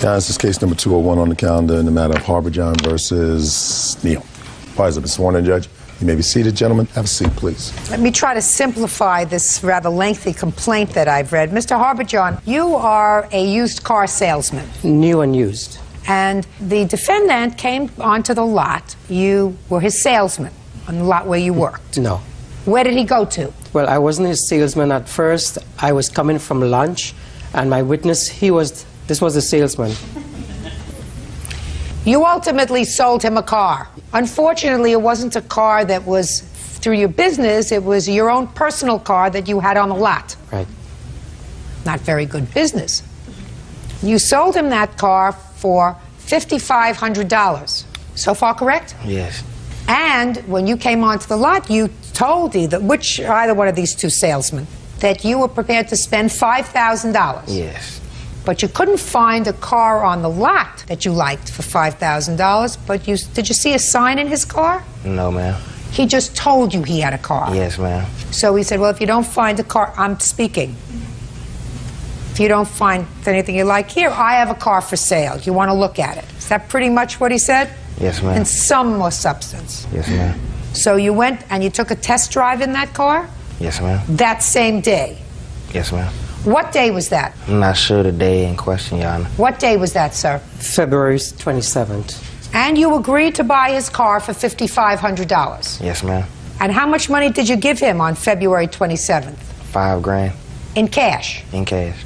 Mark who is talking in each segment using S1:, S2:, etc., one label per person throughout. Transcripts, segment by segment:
S1: Guys, this is case number 201 on the calendar in the matter of Harbourjohn versus Neal. Parties have been sworn in, Judge. You may be seated, gentlemen. Have a seat, please.
S2: Let me try to simplify this rather lengthy complaint that I've read. Mr. Harbourjohn, you are a used car salesman.
S3: New and used.
S2: And the defendant came onto the lot. You were his salesman on the lot where you worked.
S3: No.
S2: Where did he go to?
S3: Well, I wasn't his salesman at first. I was coming from lunch, and my witness, this was a salesman.
S2: You ultimately sold him a car. Unfortunately, it wasn't a car that was through your business. It was your own personal car that you had on the lot.
S3: Right.
S2: Not very good business. You sold him that car for $5,500. So far correct?
S4: Yes.
S2: And when you came onto the lot, you told either one of these two salesmen that you were prepared to spend $5,000.
S4: Yes.
S2: But you couldn't find a car on the lot that you liked for $5,000. But did you see a sign in his car?
S4: No, ma'am.
S2: He just told you he had a car.
S4: Yes, ma'am.
S2: So he said, well, if you don't find a car, I'm speaking. If you don't find anything you like here, I have a car for sale. You want to look at it. Is that pretty much what he said?
S4: Yes, ma'am.
S2: In some more substance.
S4: Yes, ma'am.
S2: So you went and you took a test drive in that car?
S4: Yes, ma'am.
S2: That same day?
S4: Yes, ma'am.
S2: What day was that?
S4: I'm not sure the day in question, Your Honor.
S2: What day was that, sir?
S3: February 27th.
S2: And you agreed to buy his car for $5,500?
S4: Yes, ma'am.
S2: And how much money did you give him on February 27th?
S4: $5 grand.
S2: In cash?
S4: In cash.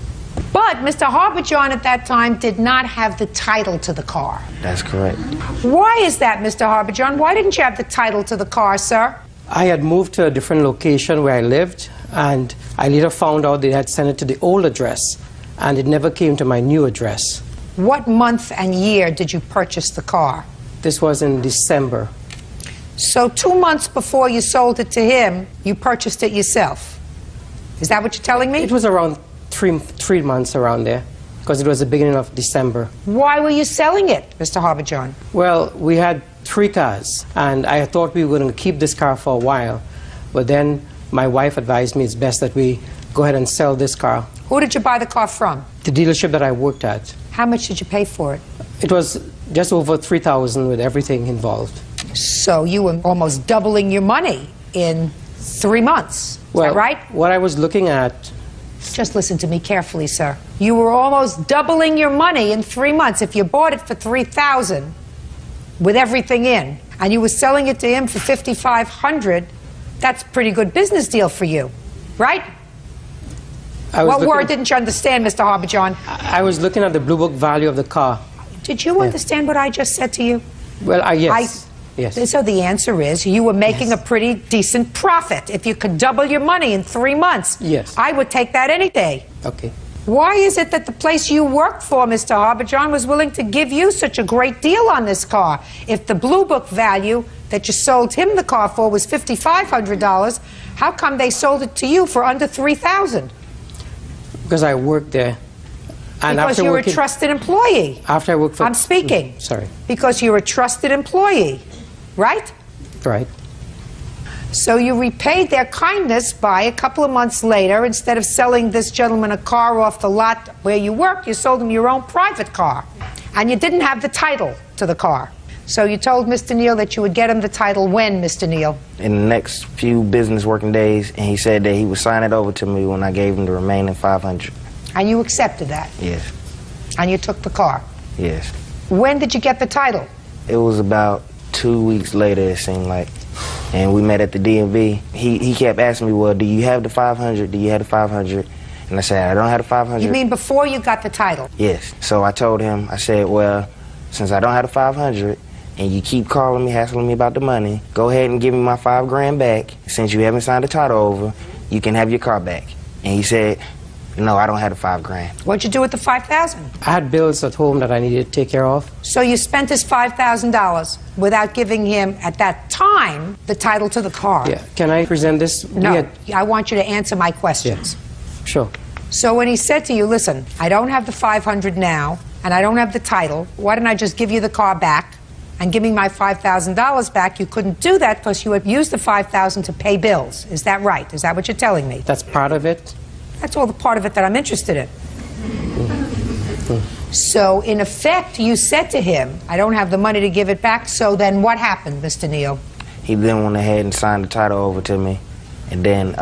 S2: But Mr. Harbourjohn at that time did not have the title to the car.
S4: That's correct.
S2: Why is that, Mr. Harbourjohn? Why didn't you have the title to the car, sir?
S3: I had moved to a different location where I lived, and I later found out they had sent it to the old address, and it never came to my new address.
S2: What month and year did you purchase the car?
S3: This was in December.
S2: So 2 months before you sold it to him, you purchased it yourself. Is that what you're telling me?
S3: It was around three months around there, because it was the beginning of December.
S2: Why were you selling it, Mr. Harbourjohn?
S3: Well, we had 3 cars, and I thought we were going to keep this car for a while, but then my wife advised me it's best that we go ahead and sell this car.
S2: Who did you buy the car from?
S3: The dealership that I worked at.
S2: How much did you pay for it?
S3: It was just over $3,000 with everything involved.
S2: So you were almost doubling your money in 3 months. Is that right?
S3: What I was looking at...
S2: Just listen to me carefully, sir. You were almost doubling your money in 3 months. If you bought it for $3,000 with everything in, and you were selling it to him for $5,500, that's a pretty good business deal for you, right? What word didn't you understand, Mr. Harbourjohn?
S3: I was looking at the Blue Book value of the car.
S2: Did you understand what I just said to you?
S3: Well, yes. Yes.
S2: So the answer is you were making a pretty decent profit. If you could double your money in 3 months,
S3: yes,
S2: I would take that any day.
S3: Okay.
S2: Why is it that the place you worked for, Mr. Harbourjohn, was willing to give you such a great deal on this car? If the Blue Book value that you sold him the car for was $5,500, how come they sold it to you for under $3,000?
S3: Because I worked there. And
S2: because you're a trusted employee.
S3: After I worked for...
S2: I'm speaking.
S3: Sorry.
S2: Because you're a trusted employee, right?
S3: Right.
S2: So you repaid their kindness by a couple of months later, instead of selling this gentleman a car off the lot where you work, you sold him your own private car. And you didn't have the title to the car. So you told Mr. Neal that you would get him the title when, Mr. Neal?
S4: In the next few business working days, and he said that he would sign it over to me when I gave him the remaining $500.
S2: And you accepted that?
S4: Yes.
S2: And you took the car?
S4: Yes.
S2: When did you get the title?
S4: It was about 2 weeks later, it seemed like. And we met at the DMV. He kept asking me, well, do you have the 500? Do you have the 500? And I said, I don't have the 500.
S2: You mean before you got the title?
S4: Yes. So I told him, I said, well, since I don't have the 500, and you keep calling me, hassling me about the money, go ahead and give me my $5 grand back. Since you haven't signed the title over, you can have your car back. And he said, no, I don't have the $5 grand.
S2: What'd you do with the $5,000?
S3: I had bills at home that I needed to take care of.
S2: So you spent his $5,000 without giving him, at that time, the title to the car?
S3: Yeah. Can I present this?
S2: No. I want you to answer my questions.
S3: Yeah. Sure.
S2: So when he said to you, listen, I don't have the 500 now, and I don't have the title, why don't I just give you the car back and give me my $5,000 back? You couldn't do that because you had used the $5,000 to pay bills. Is that right? Is that what you're telling me?
S3: That's part of it.
S2: That's all the part of it that I'm interested in. So, in effect, you said to him, I don't have the money to give it back, so then what happened, Mr. Neal?
S4: He then went ahead and signed the title over to me, and then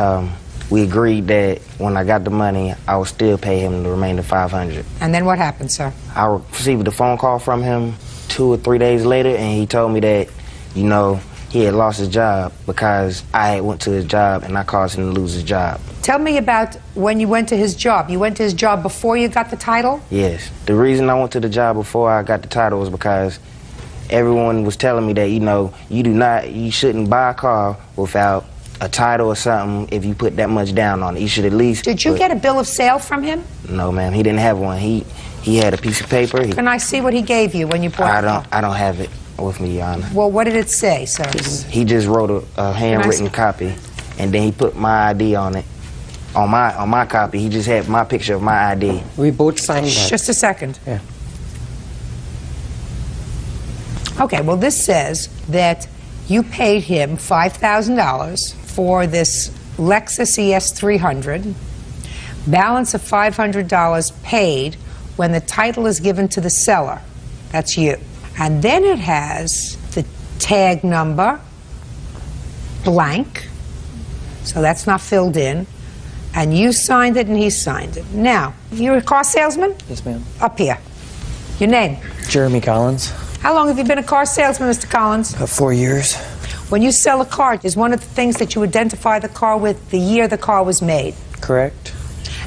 S4: we agreed that when I got the money, I would still pay him the remaining $500.
S2: And then what happened, sir?
S4: I received a phone call from him 2 or 3 days later, and he told me that, you know, he had lost his job because I had went to his job and I caused him to lose his job.
S2: Tell me about when you went to his job. You went to his job before you got the title?
S4: Yes. The reason I went to the job before I got the title was because everyone was telling me that, you know, you shouldn't buy a car without a title or something if you put that much down on it. You should at least...
S2: Did you get a bill of sale from him?
S4: No, ma'am. He didn't have one. He had a piece of paper.
S2: Can I see what he gave you when you bought the car?
S4: I don't have it with me, Your Honor.
S2: Well, what did it say, sir?
S4: He just wrote a handwritten copy, and then he put my ID on it. On my copy, he just had my picture of my ID.
S3: We both signed that.
S2: Just a second.
S3: Yeah.
S2: Okay, well, this says that you paid him $5,000 for this Lexus ES300, balance of $500 paid when the title is given to the seller. That's you. And then it has the tag number, blank, so that's not filled in, and you signed it and he signed it. Now, you're a car salesman?
S5: Yes, ma'am.
S2: Up here. Your name?
S5: Jeremy Collins.
S2: How long have you been a car salesman, Mr. Collins?
S5: About 4 years.
S2: When you sell a car, is one of the things that you identify the car with the year the car was made?
S5: Correct.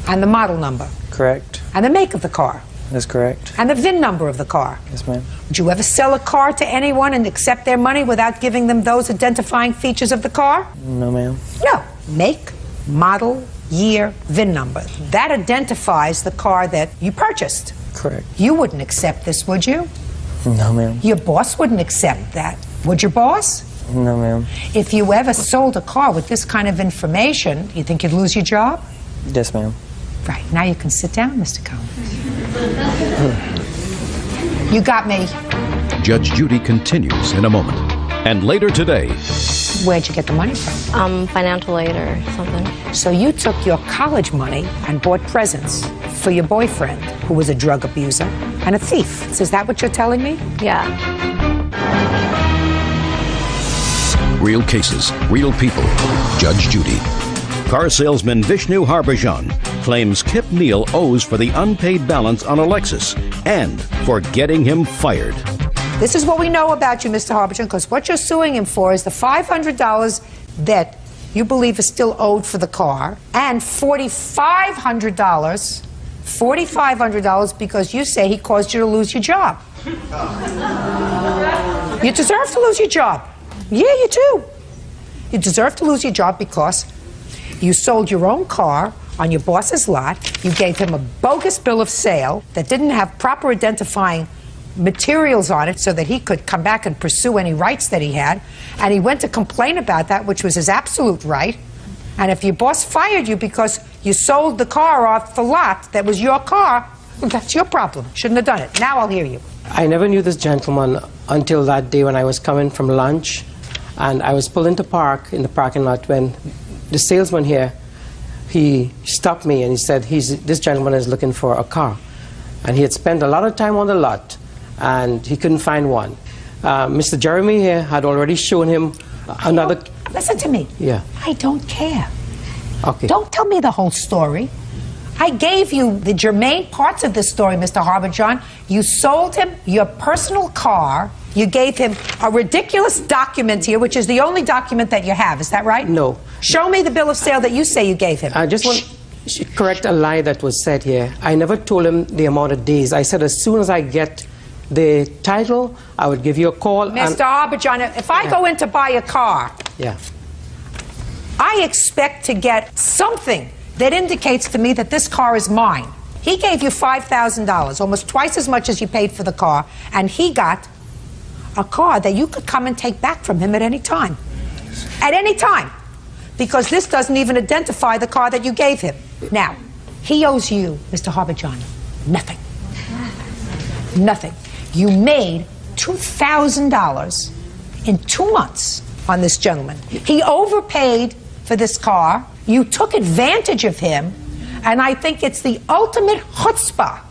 S2: And the model number?
S5: Correct.
S2: And the make of the car?
S5: That's correct.
S2: And the VIN number of the car?
S5: Yes, ma'am.
S2: Would you ever sell a car to anyone and accept their money without giving them those identifying features of the car?
S5: No, ma'am.
S2: No. Make, model, year, VIN number. That identifies the car that you purchased.
S5: Correct.
S2: You wouldn't accept this, would you?
S5: No, ma'am.
S2: Your boss wouldn't accept that. Would your boss?
S5: No, ma'am.
S2: If you ever sold a car with this kind of information, you think you'd lose your job?
S5: Yes, ma'am.
S2: Right. Now you can sit down, Mr. Collins. You got me.
S6: Judge Judy continues in a moment. And later today,
S2: Where'd you get the money from?
S7: Financial aid or something.
S2: So you took your college money and bought presents for your boyfriend, who was a drug abuser and a thief. So is that what you're telling me?
S7: Yeah.
S6: real cases, real people. Judge Judy. Car salesman Vishnu Harbhajan claims Kip Neal owes for the unpaid balance on a Lexus and for getting him fired.
S2: This is what we know about you, Mr. Harbhajan, because what you're suing him for is the $500 that you believe is still owed for the car, and $4,500 because you say he caused you to lose your job. You deserve to lose your job. Yeah, you do. You deserve to lose your job because you sold your own car on your boss's lot. You gave him a bogus bill of sale that didn't have proper identifying materials on it so that he could come back and pursue any rights that he had. And he went to complain about that, which was his absolute right. And if your boss fired you because you sold the car off the lot that was your car, well, that's your problem. Shouldn't have done it. Now I'll hear you.
S3: I never knew this gentleman until that day when I was coming from lunch, and I was pulled into park in the parking lot when the salesman here, he stopped me and he said, this gentleman is looking for a car. And he had spent a lot of time on the lot and he couldn't find one. Mr. Jeremy here had already shown him another...
S2: Oh, listen to me.
S3: Yeah.
S2: I don't care.
S3: Okay.
S2: Don't tell me the whole story. I gave you the germane parts of this story, Mr. Harbhajan. You sold him your personal car. You gave him a ridiculous document here, which is the only document that you have. Is that right?
S3: No.
S2: Show me the bill of sale that you say you gave him.
S3: I just want to correct a lie that was said here. I never told him the amount of days. I said as soon as I get the title, I would give you a call.
S2: Mr. Harbhajan, if I go in to buy a car, I expect to get something that indicates to me that this car is mine. He gave you $5,000, almost twice as much as you paid for the car, and he got a car that you could come and take back from him at any time. At any time. Because this doesn't even identify the car that you gave him. Now, he owes you, Mr. Harbhajan, nothing. Nothing. You made $2,000 in 2 months on this gentleman. He overpaid for this car. You took advantage of him, and I think it's the ultimate chutzpah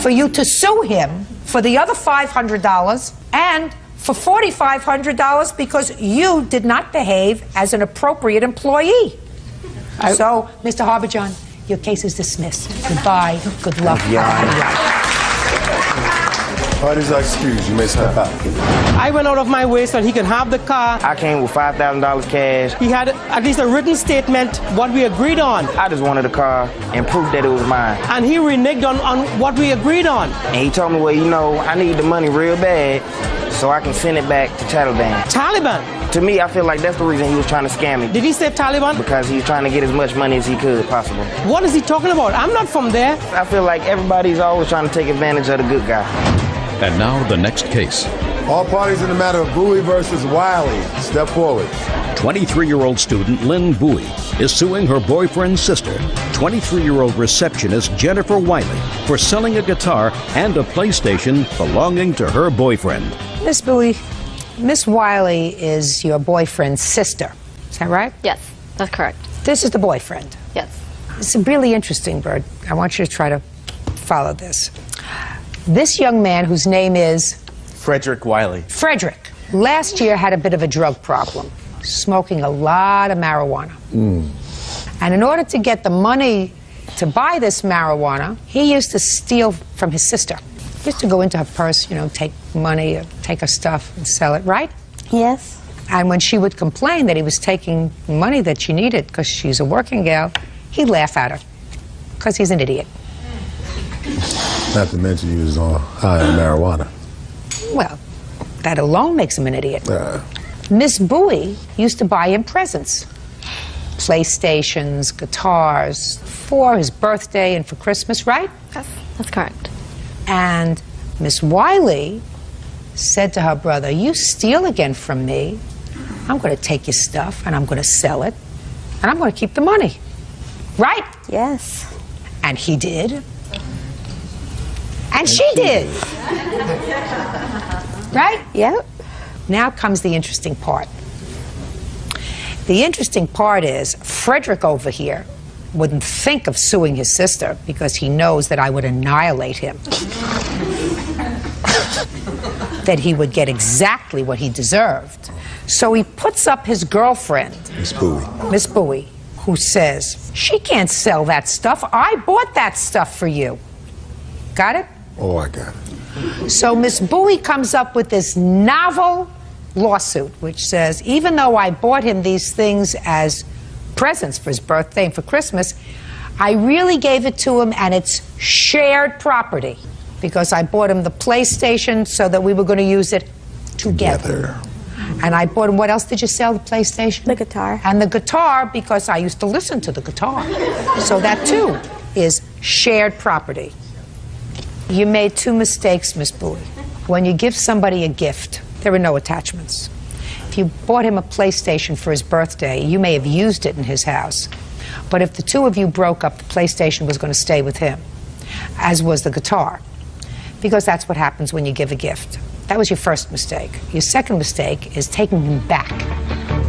S2: for you to sue him for the other $500 and for $4,500 because you did not behave as an appropriate employee. So, Mr. Harbourjon, your case is dismissed. Goodbye. Good luck.
S1: Parties are excused. You may step out.
S3: I went out of my way so that he can have the car.
S4: I came with $5,000 cash.
S3: He had at least a written statement, what we agreed on.
S4: I just wanted the car and proof that it was mine.
S3: And he reneged on what we agreed on.
S4: And he told me, well, you know, I need the money real bad so I can send it back to Taliban.
S3: Taliban?
S4: To me, I feel like that's the reason he was trying to scam me.
S3: Did he say Taliban?
S4: Because he was trying to get as much money as he could possible.
S3: What is he talking about? I'm not from there.
S4: I feel like everybody's always trying to take advantage of the good guy.
S6: And now the next case.
S1: All parties in the matter of Bowie versus Wiley, step forward.
S6: 23-year-old student Lynn Bowie is suing her boyfriend's sister, 23-year-old receptionist Jennifer Wiley, for selling a guitar and a PlayStation belonging to her boyfriend.
S2: Miss Bowie, Miss Wiley is your boyfriend's sister. Is that right?
S7: Yes, that's correct.
S2: This is the boyfriend.
S7: Yes.
S2: It's really interesting, Bird. I want you to try to follow this. This young man, whose name is
S8: Frederick Wiley.
S2: Frederick, last year had a bit of a drug problem, smoking a lot of marijuana. And in order to get the money to buy this marijuana, he used to steal from his sister. He used to go into her purse, you know, take money, take her stuff and sell it, right?
S9: Yes.
S2: And when she would complain that he was taking money that she needed because she's a working gal, he'd laugh at her because he's an idiot.
S1: Not to mention he was on high on marijuana.
S2: Well, that alone makes him an idiot. Miss Bowie used to buy him presents. PlayStations, guitars, for his birthday and for Christmas, right?
S7: That's correct.
S2: And Miss Wiley said to her brother, you steal again from me, I'm going to take your stuff and I'm going to sell it and I'm going to keep the money. Right?
S9: Yes.
S2: And he did. And she did. Right?
S9: Yep.
S2: Now comes the interesting part. The interesting part is Frederick over here wouldn't think of suing his sister because he knows that I would annihilate him. That he would get exactly what he deserved. So he puts up his girlfriend, Miss Bowie, who says, she can't sell that stuff. I bought that stuff for you. Got it?
S1: Oh, I got it.
S2: So Miss Bowie comes up with this novel lawsuit, which says, even though I bought him these things as presents for his birthday and for Christmas, I really gave it to him and it's shared property because I bought him the PlayStation so that we were going to use it together. And I bought him, what else did you sell, the PlayStation?
S9: The guitar.
S2: And the guitar because I used to listen to the guitar. So that too is shared property. You made two mistakes, Miss Bowie. When you give somebody a gift, there are no attachments. If you bought him a PlayStation for his birthday, you may have used it in his house. But if the two of you broke up, the PlayStation was going to stay with him, as was the guitar. Because that's what happens when you give a gift. That was your first mistake. Your second mistake is taking him back.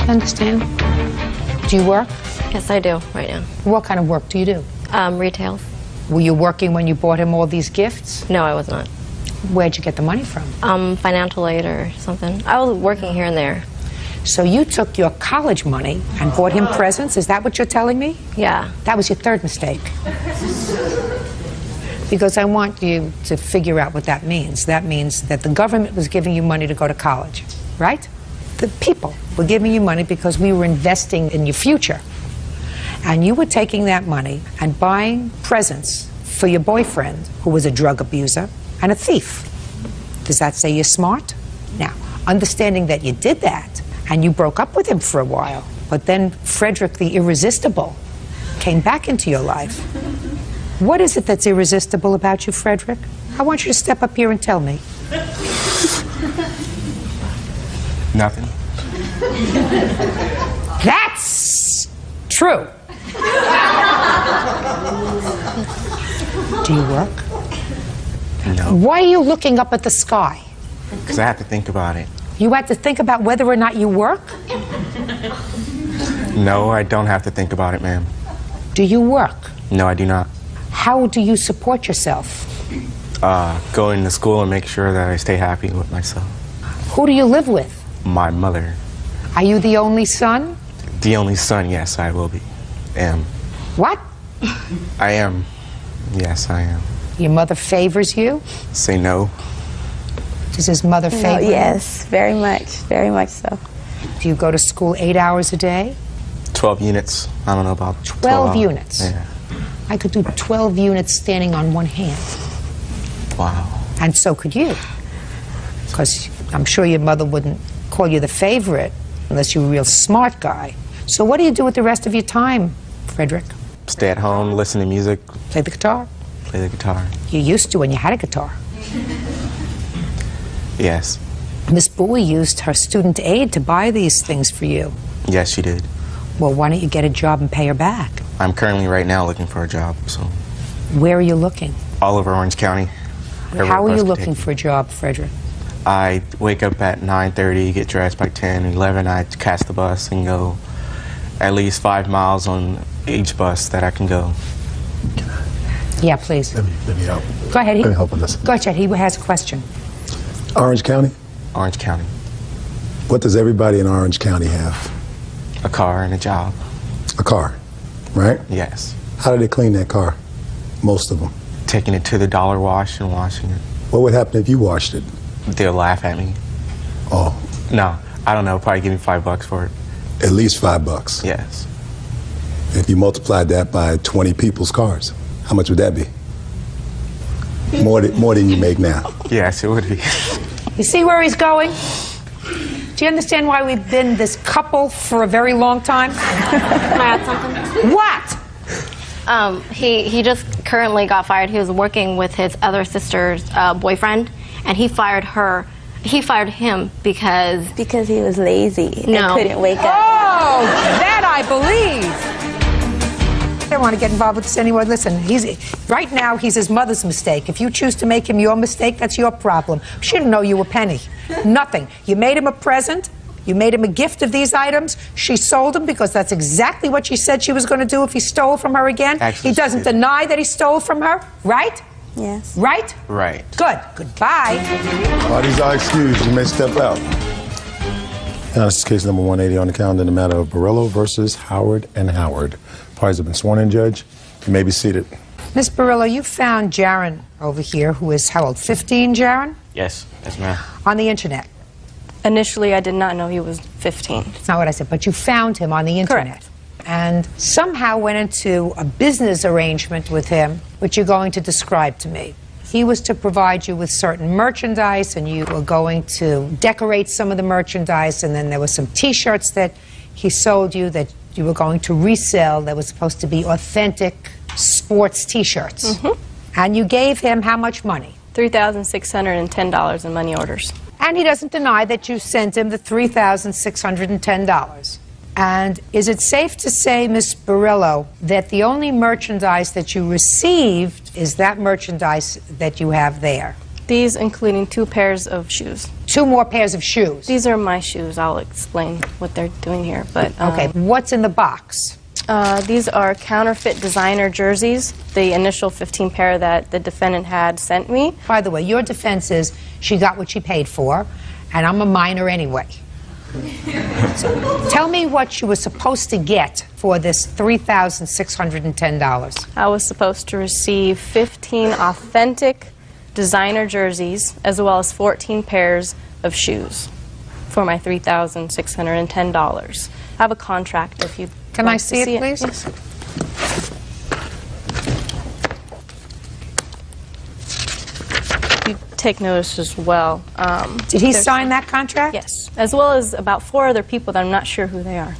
S2: You understand? Do you work?
S7: Yes, I do right now.
S2: What kind of work do you do?
S7: Retail.
S2: Were you working when you bought him all these gifts?
S7: No, I was not.
S2: Where'd you get the money from?
S7: Financial aid or something. I was working here and there.
S2: So you took your college money and bought him presents? Is that what you're telling me?
S7: Yeah.
S2: That was your third mistake. Because I want you to figure out what that means. That means that the government was giving you money to go to college, right? The people were giving you money because we were investing in your future. And you were taking that money and buying presents for your boyfriend, who was a drug abuser and a thief. Does that say you're smart? Now, understanding that you did that, and you broke up with him for a while, but then Frederick the Irresistible came back into your life. What is it that's irresistible about you, Frederick? I want you to step up here and tell me.
S8: Nothing.
S2: That's true. Do you work?
S8: No.
S2: Why are you looking up at the sky?
S8: Because I have to think about it.
S2: You had to think about whether or not you work?
S8: No, I don't have to think about it, ma'am.
S2: Do you work?
S8: No, I do not.
S2: How do you support yourself?
S8: Going to school and make sure that I stay happy with myself.
S2: Who do you live with?
S8: My mother.
S2: Are you the only son?
S8: The only son, yes, I will be. Am.
S2: What?
S8: I am. Yes, I am.
S2: Your mother favors you?
S8: Say no.
S2: Does his mother favor you?
S9: Yes, very much so.
S2: Do you go to school 8 hours a day?
S8: 12 units. I don't know about
S2: 12
S8: hours.
S2: units?
S8: Yeah.
S2: I could do 12 units standing on one hand.
S8: Wow.
S2: And so could you. Because I'm sure your mother wouldn't call you the favorite unless you were a real smart guy. So what do you do with the rest of your time, Frederick?
S8: Stay at home, listen to music,
S2: Play the guitar?
S8: play the guitar.
S2: You used to when you had a guitar.
S8: Yes.
S2: Miss Bowie used her student aid to buy these things for you.
S8: Yes, she did.
S2: Well, why don't you get a job and pay her back?
S8: I'm currently right now looking for a job, so
S2: Where are you looking?
S8: all over Orange County.
S2: How are you looking for a job, Frederick?
S8: I wake up at 9:30, get dressed by 10, 11, I catch the bus and go at least 5 miles on each bus that I can go.
S2: Yeah, please.
S1: Let me help.
S2: Go ahead.
S1: Let me help with this.
S2: Go ahead, he has a question.
S1: Orange County?
S8: Orange County.
S1: What does everybody in Orange County have?
S8: A car and a job.
S1: A car, right?
S8: Yes.
S1: How do they clean that car? Most of them.
S8: Taking it to the dollar wash and washing it.
S1: What would happen if you washed it?
S8: They'll laugh at me.
S1: Oh,
S8: No, I don't know. Probably give me $5 for it.
S1: at least $5.
S8: Yes.
S1: If you multiplied that by 20 people's cars, how much would that be? More than you make now.
S8: Yes, it would be.
S2: You see where he's going? Do you understand why we've been this couple for a very long time?
S7: Can I add something?
S2: What?
S7: He just currently got fired. He was working with his other sister's boyfriend, and he fired her. He fired him because
S9: Because he was lazy
S7: No.
S9: and couldn't wake up.
S2: Oh, that I believe. I don't want to get involved with this anymore. Listen, right now he's his mother's mistake. If you choose to make him your mistake, that's your problem. She didn't know you a penny. Nothing. You made him a present. You made him a gift of these items. She sold them because that's exactly what she said she was going to do if he stole from her again.
S8: Actually,
S2: He doesn't
S8: she did.
S2: deny that he stole from her, right?
S9: Yes.
S2: Right?
S8: Right.
S2: Good. Goodbye.
S1: Parties are excused. You may step out. Now, this is case number 180 on the calendar in the matter of Barillo versus Howard and Howard. Parties have been sworn in, Judge. You may be seated.
S2: Miss Barillo, you found Jaron over here, who is how old? 15, Jaron?
S8: Yes. Yes, ma'am.
S2: On the internet.
S10: Initially, I did not know he was 15.
S2: That's not what I said, but you found him on the internet.
S10: Correct.
S2: And somehow went into a business arrangement with him, which you're going to describe to me. He was to provide you with certain merchandise, and you were going to decorate some of the merchandise, and then there were some T-shirts that he sold you that you were going to resell that was supposed to be authentic sports T-shirts. And you gave him how much money?
S10: $3,610 in money orders.
S2: And he doesn't deny that you sent him the $3,610. And is it safe to say, Miss Barillo, that the only merchandise that you received is that merchandise that you have there?
S10: These including 2 pairs of shoes.
S2: 2 more pairs of shoes.
S10: These are my shoes. I'll explain what they're doing here. But
S2: Okay, what's in the box?
S10: These are counterfeit designer jerseys. The initial 15 pair that the defendant had sent me.
S2: By the way, your defense is she got what she paid for, and I'm a minor anyway. So tell me what you were supposed to get for this $3,610.
S10: I was supposed to receive 15 authentic designer jerseys as well as 14 pairs of shoes for my $3,610. I have a contract if you
S2: Can I see it, please?
S10: Yes. You take notice as well.
S2: Did he
S10: there's-
S2: sign that contract?
S10: Yes, as well as about 4 other people that I'm not sure who they are.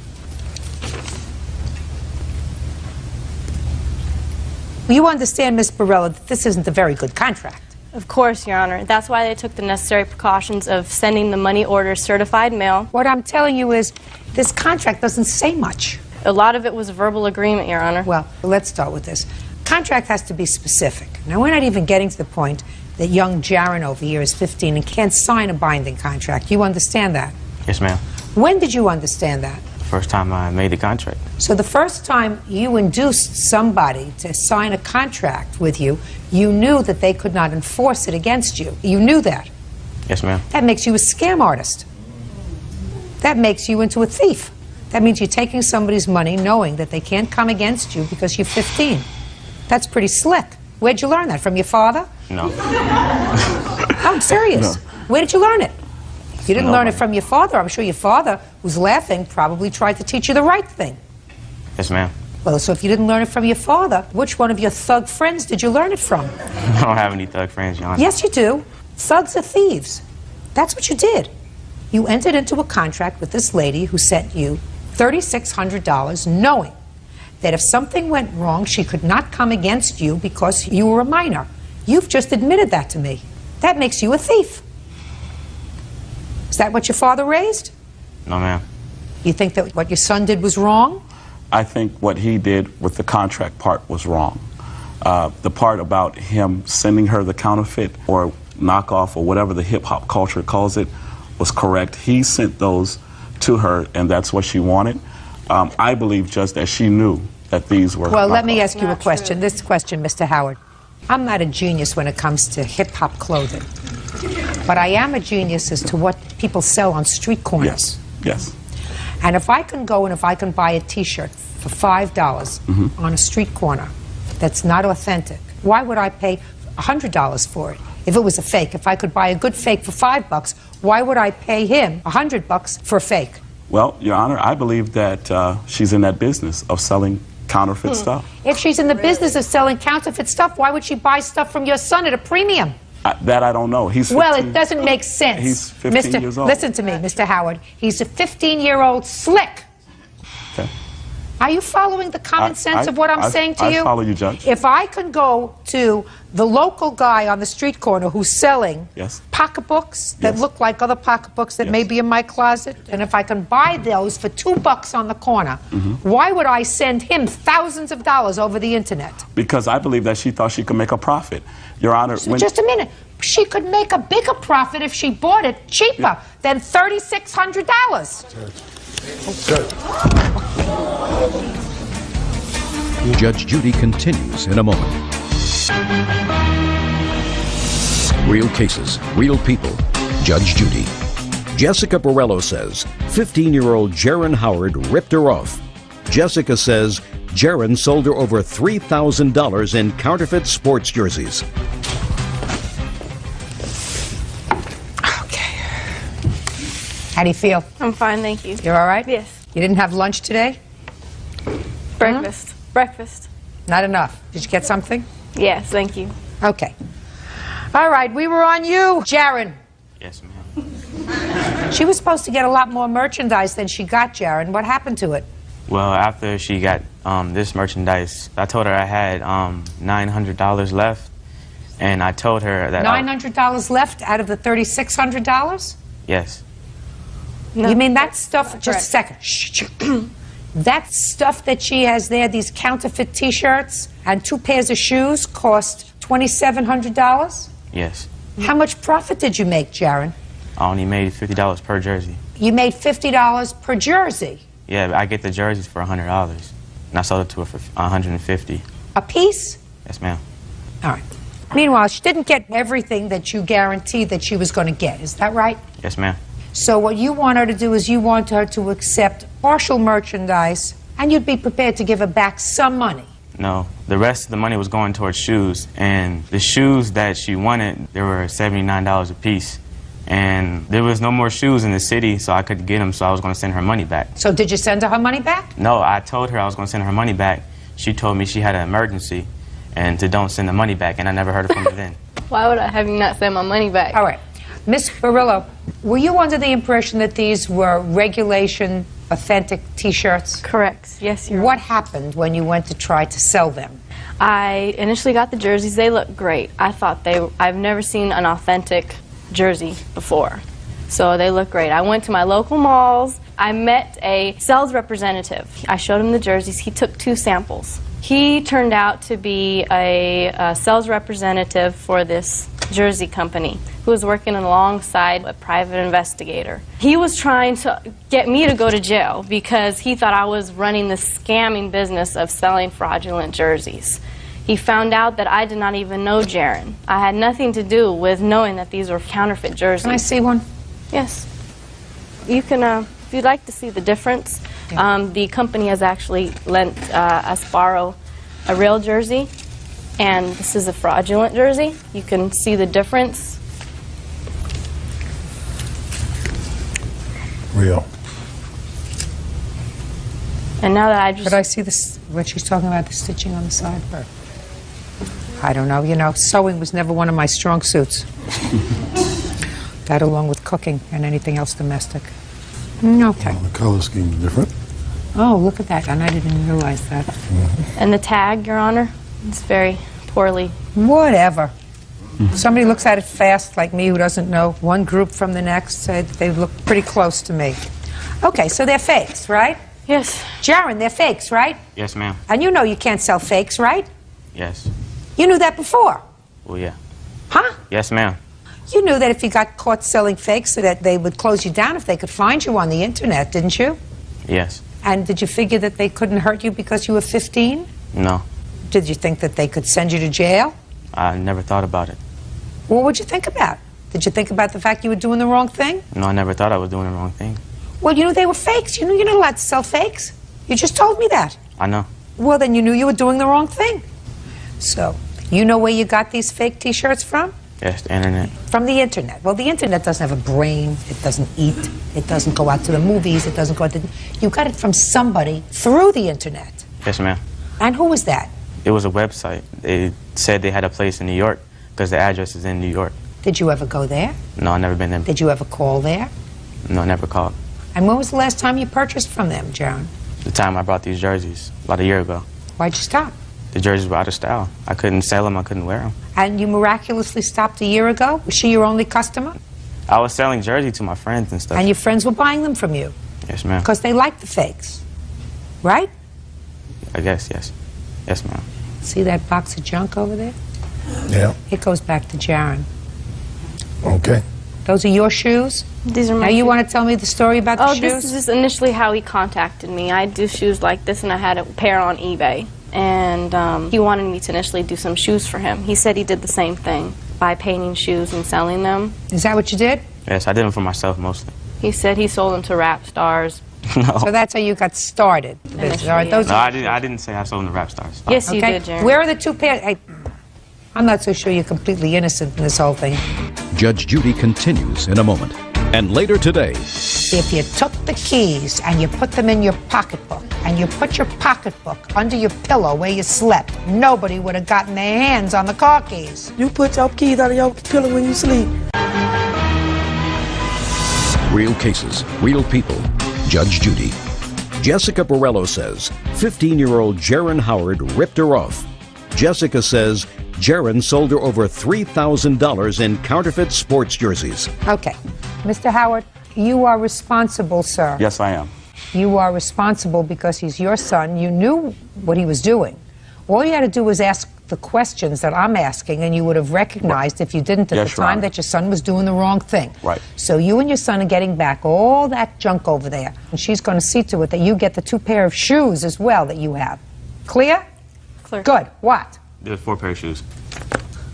S2: You understand, Miss Barillo, that this isn't a very good contract.
S10: Of course, Your Honor. That's why they took the necessary precautions of sending the money order certified mail.
S2: What I'm telling you is this contract doesn't say much.
S10: A lot of it was a verbal agreement, Your Honor.
S2: Well, let's start with this. Contract has to be specific. Now, we're not even getting to the point that young Jaron over here is 15 and can't sign a binding contract. You understand that?
S8: Yes, ma'am.
S2: When did you understand that?
S8: first time I made the contract.
S2: So the first time you induced somebody to sign a contract with you, you knew that they could not enforce it against you. You knew that.
S8: Yes, ma'am.
S2: That makes you a scam artist. That makes you into a thief. That means you're taking somebody's money knowing that they can't come against you because you're 15. That's pretty slick. Where'd you learn that? From your father?
S8: No.
S2: No, I'm serious.
S8: No.
S2: Where did you learn it? You didn't learn it
S8: Nobody.
S2: from your father. I'm sure your father, who's laughing, probably tried to teach you the right thing.
S8: Yes, ma'am.
S2: Well, so if you didn't learn it from your father, which one of your thug friends did you learn it from?
S8: I don't have any thug friends, Your Honor.
S2: Yes, you do. Thugs are thieves. That's what you did. You entered into a contract with this lady who sent you $3,600 knowing that if something went wrong, she could not come against you because you were a minor. You've just admitted that to me. That makes you a thief. Is that what your father raised?
S8: No, ma'am.
S2: You think that what your son did was wrong?
S11: I think what he did with the contract part was wrong. The part about him sending her the counterfeit or knockoff or whatever the hip-hop culture calls it was correct. He sent those to her, and that's what she wanted. I believe just that she knew that these were
S2: Well, let
S11: knockoffs.
S2: me ask you a question. This question, Mr. Howard. I'm not a genius when it comes to hip-hop clothing, but I am a genius as to what people sell on street corners.
S11: Yes, yes.
S2: And if I can go and if I can buy a T-shirt for $5 on a street corner that's not authentic, why would I pay $100 for it? If it was a fake, if I could buy a good fake for $5, why would I pay him $100 for a fake?
S11: Well, Your Honor, I believe that she's in that business of selling counterfeit stuff.
S2: If she's in the business of selling counterfeit stuff, why would she buy stuff from your son at a premium?
S11: That I don't know. He's 15.
S2: Well, it doesn't make sense.
S11: He's 15 years old.
S2: Listen to me, Mr. Howard. He's a 15-year-old slick.
S11: Okay.
S2: Are you following the common sense of what I'm saying to you?
S11: I follow you, Judge.
S2: If I can go to the local guy on the street corner who's selling
S11: Yes.
S2: pocketbooks that
S11: Yes.
S2: look like other pocketbooks that may
S11: Yes.
S2: be in my closet, and if I can buy those for $2 on the corner, why would I send him thousands of dollars over the internet?
S11: Because I believe that she thought she could make a profit. Your Honor,
S2: So just a minute. She could make a bigger profit if she bought it cheaper than $3,600.
S6: Judge Judy continues in a moment. Real cases, real people. Judge Judy. Jessica Borello says 15-year-old Jaron Howard ripped her off. Jessica says Jaron sold her over $3,000 in counterfeit sports jerseys.
S2: How do you feel?
S10: I'm fine, thank you.
S2: You're all right?
S10: Yes.
S2: You didn't have lunch today?
S10: Breakfast. Breakfast.
S2: Not enough. Did you get something?
S10: Yes, thank you.
S2: Okay. All right, we were on you, Jaron.
S8: Yes, ma'am.
S2: She was supposed to get a lot more merchandise than she got, Jaron. What happened to it?
S8: Well, after she got this merchandise, I told her I had $900 left, and I told her that
S2: $900 left out of the $3,600?
S8: yes.
S10: No,
S2: You mean that stuff? Just
S10: correct.
S2: a second. Shh, shh. That stuff that she has there, these counterfeit T-shirts and 2 pairs of shoes, cost $2,700?
S8: Yes.
S2: How much profit did you make, Jaron?
S8: I only made $50 per jersey.
S2: You made $50 per jersey.
S8: Yeah, I get the jerseys for $100, and I sold it to her for $150.
S2: A piece?
S8: Yes, ma'am.
S2: All right. Meanwhile, she didn't get everything that you guaranteed that she was going to get. Is that right?
S8: Yes, ma'am.
S2: So what you want her to do is you want her to accept partial merchandise, and you'd be prepared to give her back some money.
S8: No, the rest of the money was going towards shoes, and the shoes that she wanted, they were $79 a piece. And there was no more shoes in the city, so I couldn't get them, so I was going to send her money back.
S2: So did you send her money back?
S8: No, I told her I was going to send her money back. She told me she had an emergency and to don't send the money back, and I never heard from her then.
S10: Why would I have you not send my money back?
S2: All right. Miss Barillo, were you under the impression that these were regulation, authentic T-shirts?
S10: Correct. Yes, Your Honor.
S2: What happened when you went to try to sell them?
S10: I initially got the jerseys. They look great. I thought I've never seen an authentic jersey before. So they look great. I went to my local malls. I met a sales representative. I showed him the jerseys. He took 2 samples. He turned out to be a sales representative for this Jersey company who was working alongside a private investigator. He was trying to get me to go to jail because he thought I was running the scamming business of selling fraudulent jerseys. He found out that I did not even know Jaron. I had nothing to do with knowing that these were counterfeit jerseys.
S2: Can I see one?
S10: Yes. You can, if you'd like to see the difference, the company has actually lent us borrow a real jersey, and this is a fraudulent jersey. You can see the difference.
S1: Real.
S10: And now that I just...
S2: Could I see this, what she's talking about, the stitching on the side? Or, I don't know. You know, sewing was never one of my strong suits. That along with cooking and anything else domestic. Okay.
S1: Well, the color scheme is different.
S2: Oh, look at that. And I didn't realize that.
S10: And the tag, Your Honor, it's very poorly.
S2: Whatever. Somebody looks at it fast, like me, who doesn't know one group from the next, said they look pretty close to me. Okay, so they're fakes, right?
S10: Yes.
S2: Jaron, they're fakes, right?
S8: Yes, ma'am.
S2: And you know you can't sell fakes, right?
S8: Yes.
S2: You knew that before.
S8: Well, yeah.
S2: Huh?
S8: Yes, ma'am.
S2: You knew that if you got caught selling fakes, so that they would close you down if they could find you on the internet, didn't you?
S8: Yes.
S2: And did you figure that they couldn't hurt you because you were 15?
S8: No.
S2: Did you think that they could send you to jail?
S8: I never thought about it.
S2: What would you think about? Did you think about the fact you were doing the wrong thing?
S8: No, I never thought I was doing the wrong thing.
S2: Well, you knew they were fakes. You knew you're not allowed to sell fakes. You just told me that.
S8: I know.
S2: Well, then you knew you were doing the wrong thing. So, you know where you got these fake T-shirts from?
S8: Yes, the internet.
S2: From the internet. Well, the internet doesn't have a brain. It doesn't eat. It doesn't go out to the movies. It doesn't go out to... You got it from somebody through the internet.
S8: Yes, ma'am.
S2: And who was that?
S8: It was a website. They said they had a place in New York because the address is in New York.
S2: Did you ever go there?
S8: No, I've never been there.
S2: Did you ever call there?
S8: No, I never called.
S2: And when was the last time you purchased from them, Jaron?
S8: The time I brought these jerseys, about a year ago.
S2: Why'd you stop?
S8: The jerseys were out of style. I couldn't sell them. I couldn't wear them.
S2: And you miraculously stopped a year ago? Was she your only customer?
S8: I was selling jerseys to my friends and stuff.
S2: And your friends were buying them from you?
S8: Yes, ma'am.
S2: Because they like the fakes, right?
S8: I guess, yes. Yes, ma'am.
S2: See that box of junk over there?
S1: Yeah.
S2: It goes back to Jaron.
S1: Okay.
S2: Those are your shoes?
S10: These are my
S2: Now you
S10: shoes.
S2: want to tell me the story about the shoes?
S10: This is just initially how he contacted me. I do shoes like this, and I had a pair on eBay. And he wanted me to initially do some shoes for him. He said he did the same thing by painting shoes and selling them.
S2: Is that what you did?
S8: Yes, I did them for myself mostly.
S10: He said he sold them to rap stars.
S8: No.
S2: So that's how you got started.
S10: Initially,
S2: All right, those
S8: No,
S2: are-
S8: I didn't say I sold them to rap stars.
S10: Yes, you
S2: okay.
S10: did, Jaron.
S2: Where are the two pairs? I'm not so sure you're completely innocent in this whole thing.
S6: Judge Judy continues in a moment. And later today,
S2: If you took the keys and you put them in your pocketbook and you put your pocketbook under your pillow where you slept, nobody would have gotten their hands on the car keys.
S12: You put your keys under your pillow when you sleep.
S6: real cases, real people. Judge Judy. Jessica Borello says 15-year-old Jaron Howard ripped her off. Jessica says Jaron sold her over $3,000 in counterfeit sports jerseys.
S2: Okay. Mr. Howard, you are responsible, sir.
S11: Yes, I am.
S2: You are responsible because he's your son. You knew what he was doing. All you had to do was ask the questions that I'm asking, and you would have recognized, if you didn't at
S11: Yes,
S2: the
S11: Your
S2: time,
S11: Honor.
S2: that your son was doing the wrong thing.
S11: Right.
S2: So you and your son are getting back all that junk over there, and she's going to see to it that you get the 2 pair of shoes as well that you have. Clear?
S10: Clear.
S2: Good. What?
S8: There were 4 pair of shoes.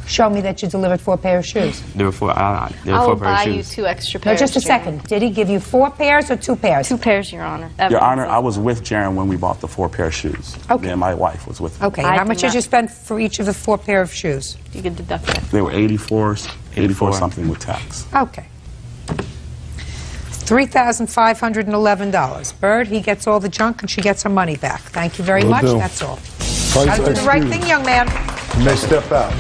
S2: Show me that you delivered 4 pair of shoes.
S8: There were 4. There were
S10: I
S8: 4
S10: will
S8: pair of
S10: buy you
S8: shoes.
S10: 2 extra
S2: No,
S10: pairs.
S2: just a
S10: Jaron.
S2: second. Did he give you 4 pairs or 2 pairs?
S10: 2 pairs, Your Honor.
S11: Your Honor, I was with Jaron when we bought the 4 pair of shoes.
S2: Okay.
S11: And my wife was with me.
S2: Okay.
S10: I
S2: How
S10: did
S2: much did
S10: not.
S2: you spend for each of the 4 pair of shoes?
S10: You could deduct that.
S11: They were 84
S8: 84.
S11: something with tax.
S2: Okay. $3,511. Bird, he gets all the junk and she gets her money back. Thank you very
S1: Will
S2: much.
S1: do.
S2: That's all.
S1: Price
S2: Gotta do the right
S1: excuse.
S2: thing, young man.
S1: You may step out.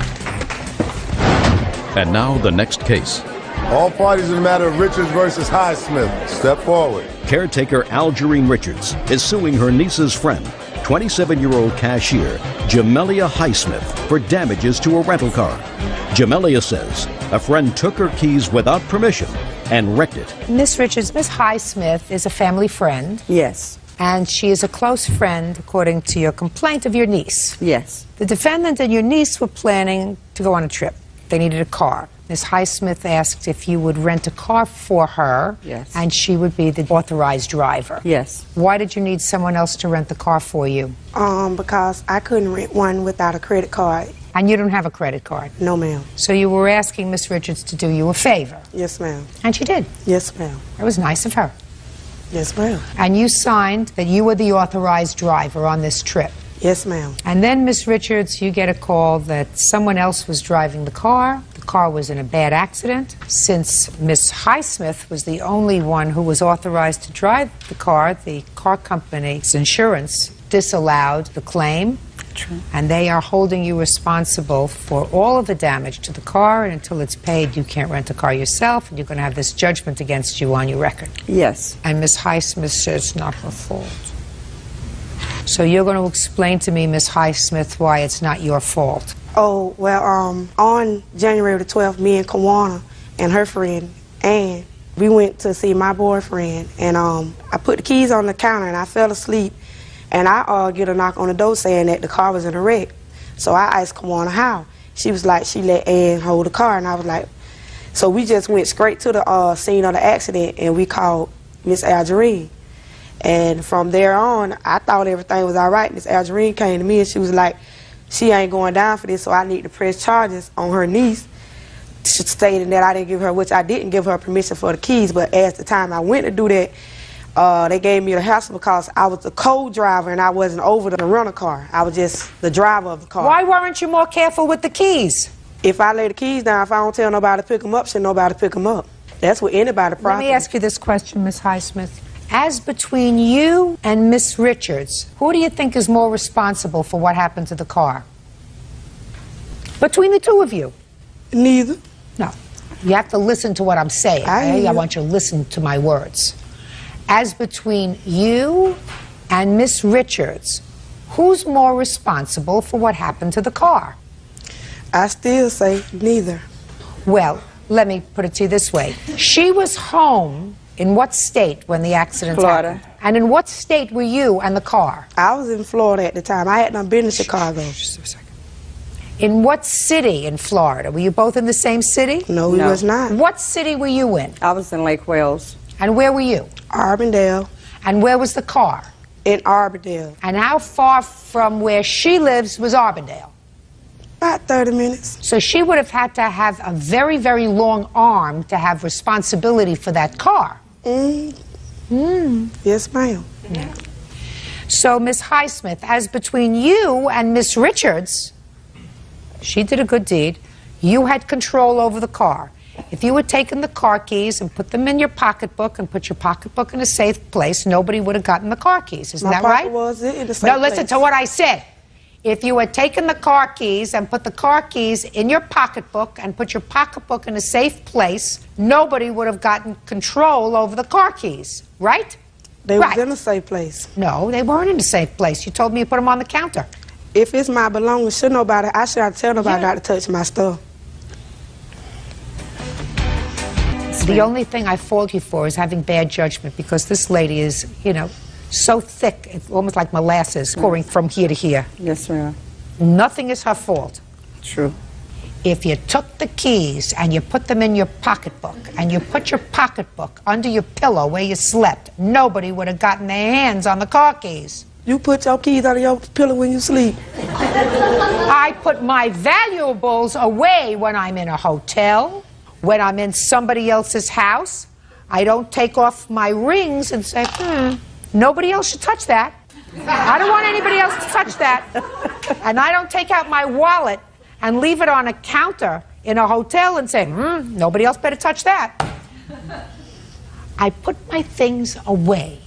S6: And now the next case.
S1: All parties in the matter of Richards versus Highsmith. Step forward.
S6: Caretaker Algerine Richards is suing her niece's friend, 27-year-old cashier Jamelia Highsmith, for damages to a rental car. Jamelia says a friend took her keys without permission and wrecked it.
S2: Miss Richards, Miss Highsmith is a family friend,
S12: Yes.
S2: and she is a close friend, according to your complaint, of your niece.
S12: Yes.
S2: The defendant and your niece were planning to go on a trip. They needed a car. Ms. Highsmith asked if you would rent a car for her.
S13: Yes.
S2: And she would be the authorized driver.
S13: Yes.
S2: Why did you need someone else to rent the car for you?
S12: Because I couldn't rent one without a credit card.
S2: And you don't have a credit card?
S12: No, ma'am.
S2: So you were asking Miss Richards to do you a favor?
S12: Yes, ma'am.
S2: And she did?
S12: Yes, ma'am.
S2: It was nice of her.
S12: Yes, ma'am.
S2: And you signed that you were the authorized driver on this trip?
S12: Yes, ma'am.
S2: And then, Miss Richards, you get a call that someone else was driving the car. The car was in a bad accident. Since Miss Highsmith was the only one who was authorized to drive the car company's insurance disallowed the claim.
S13: True.
S2: And they are holding you responsible for all of the damage to the car, and until it's paid, you can't rent a car yourself, and you're going to have this judgment against you on your record.
S13: Yes.
S2: And Miss Highsmith says it's not her fault. So you're going to explain to me, Miss Highsmith, why it's not your fault.
S12: Oh, well, on January the 12th, me and Kawana and her friend, Ann, we went to see my boyfriend, and I put the keys on the counter, and I fell asleep, and I get a knock on the door saying that the car was in a wreck. So I asked Kawana how. She was like, she let Ann hold the car, and I was like, so we just went straight to the scene of the accident, and we called Miss Algerine. And from there on, I thought everything was all right. Miss Algerine came to me, and she was like, she ain't going down for this, so I need to press charges on her niece, stating that I didn't give her, which I didn't give her permission for the keys, but as the time I went to do that, they gave me the hassle because I was the co-driver and I wasn't over the rental car. I was just the driver of the car.
S2: Why weren't you more careful with the keys?
S12: If I lay the keys down, if I don't tell nobody to pick them up, should nobody pick them up. That's what anybody
S2: Let
S12: property.
S2: me ask you this question, Miss Highsmith. As between you and Miss Richards, who do you think is more responsible for what happened to the car? Between the two of you?
S12: Neither.
S2: No. You have to listen to what I'm saying. Okay? I want you to listen to my words. As between you and Miss Richards, who's more responsible for what happened to the car?
S12: I still say neither.
S2: Well, let me put it to you this way. She was home in what state when the accident
S13: Florida.
S2: happened? And in what state were you and the car?
S12: I was in Florida at the time. I hadn't been to Chicago.
S2: Just a second. In what city in Florida? Were you both in the same city?
S12: No, we was not.
S2: What city were you in?
S13: I was in Lake Wales.
S2: And where were you?
S12: Arbandale.
S2: And where was the car?
S12: In Arbandale.
S2: And how far from where she lives was Arbandale?
S12: About 30 minutes.
S2: So she would have had to have a very, very long arm to have responsibility for that car.
S12: Yes, ma'am.
S2: Yeah. So, Miss Highsmith, as between you and Miss Richards, she did a good deed. You had control over the car. If you had taken the car keys and put them in your pocketbook and put your pocketbook in a safe place, nobody would have gotten the car keys. Isn't that right?
S12: Was in the safe
S2: No, listen
S12: place.
S2: to what I said. If you had taken the car keys and put the car keys in your pocketbook and put your pocketbook in a safe place, nobody would have gotten control over the car keys, right?
S12: They was in a safe place.
S2: No, they weren't in a safe place. You told me you put them on the counter.
S12: If it's my belongings, I should tell nobody not to touch my stuff.
S2: The only thing I fault you for is having bad judgment, because this lady is, you know, so thick, it's almost like molasses pouring from here to here.
S13: Yes, ma'am.
S2: Nothing is her fault.
S13: True.
S2: If you took the keys and you put them in your pocketbook and you put your pocketbook under your pillow where you slept, nobody would have gotten their hands on the car keys.
S12: You put your keys under your pillow when you sleep.
S2: I put my valuables away when I'm in a hotel, when I'm in somebody else's house. I don't take off my rings and say, nobody else should touch that. I don't want anybody else to touch that. And I don't take out my wallet and leave it on a counter in a hotel and say, nobody else better touch that. I put my things away.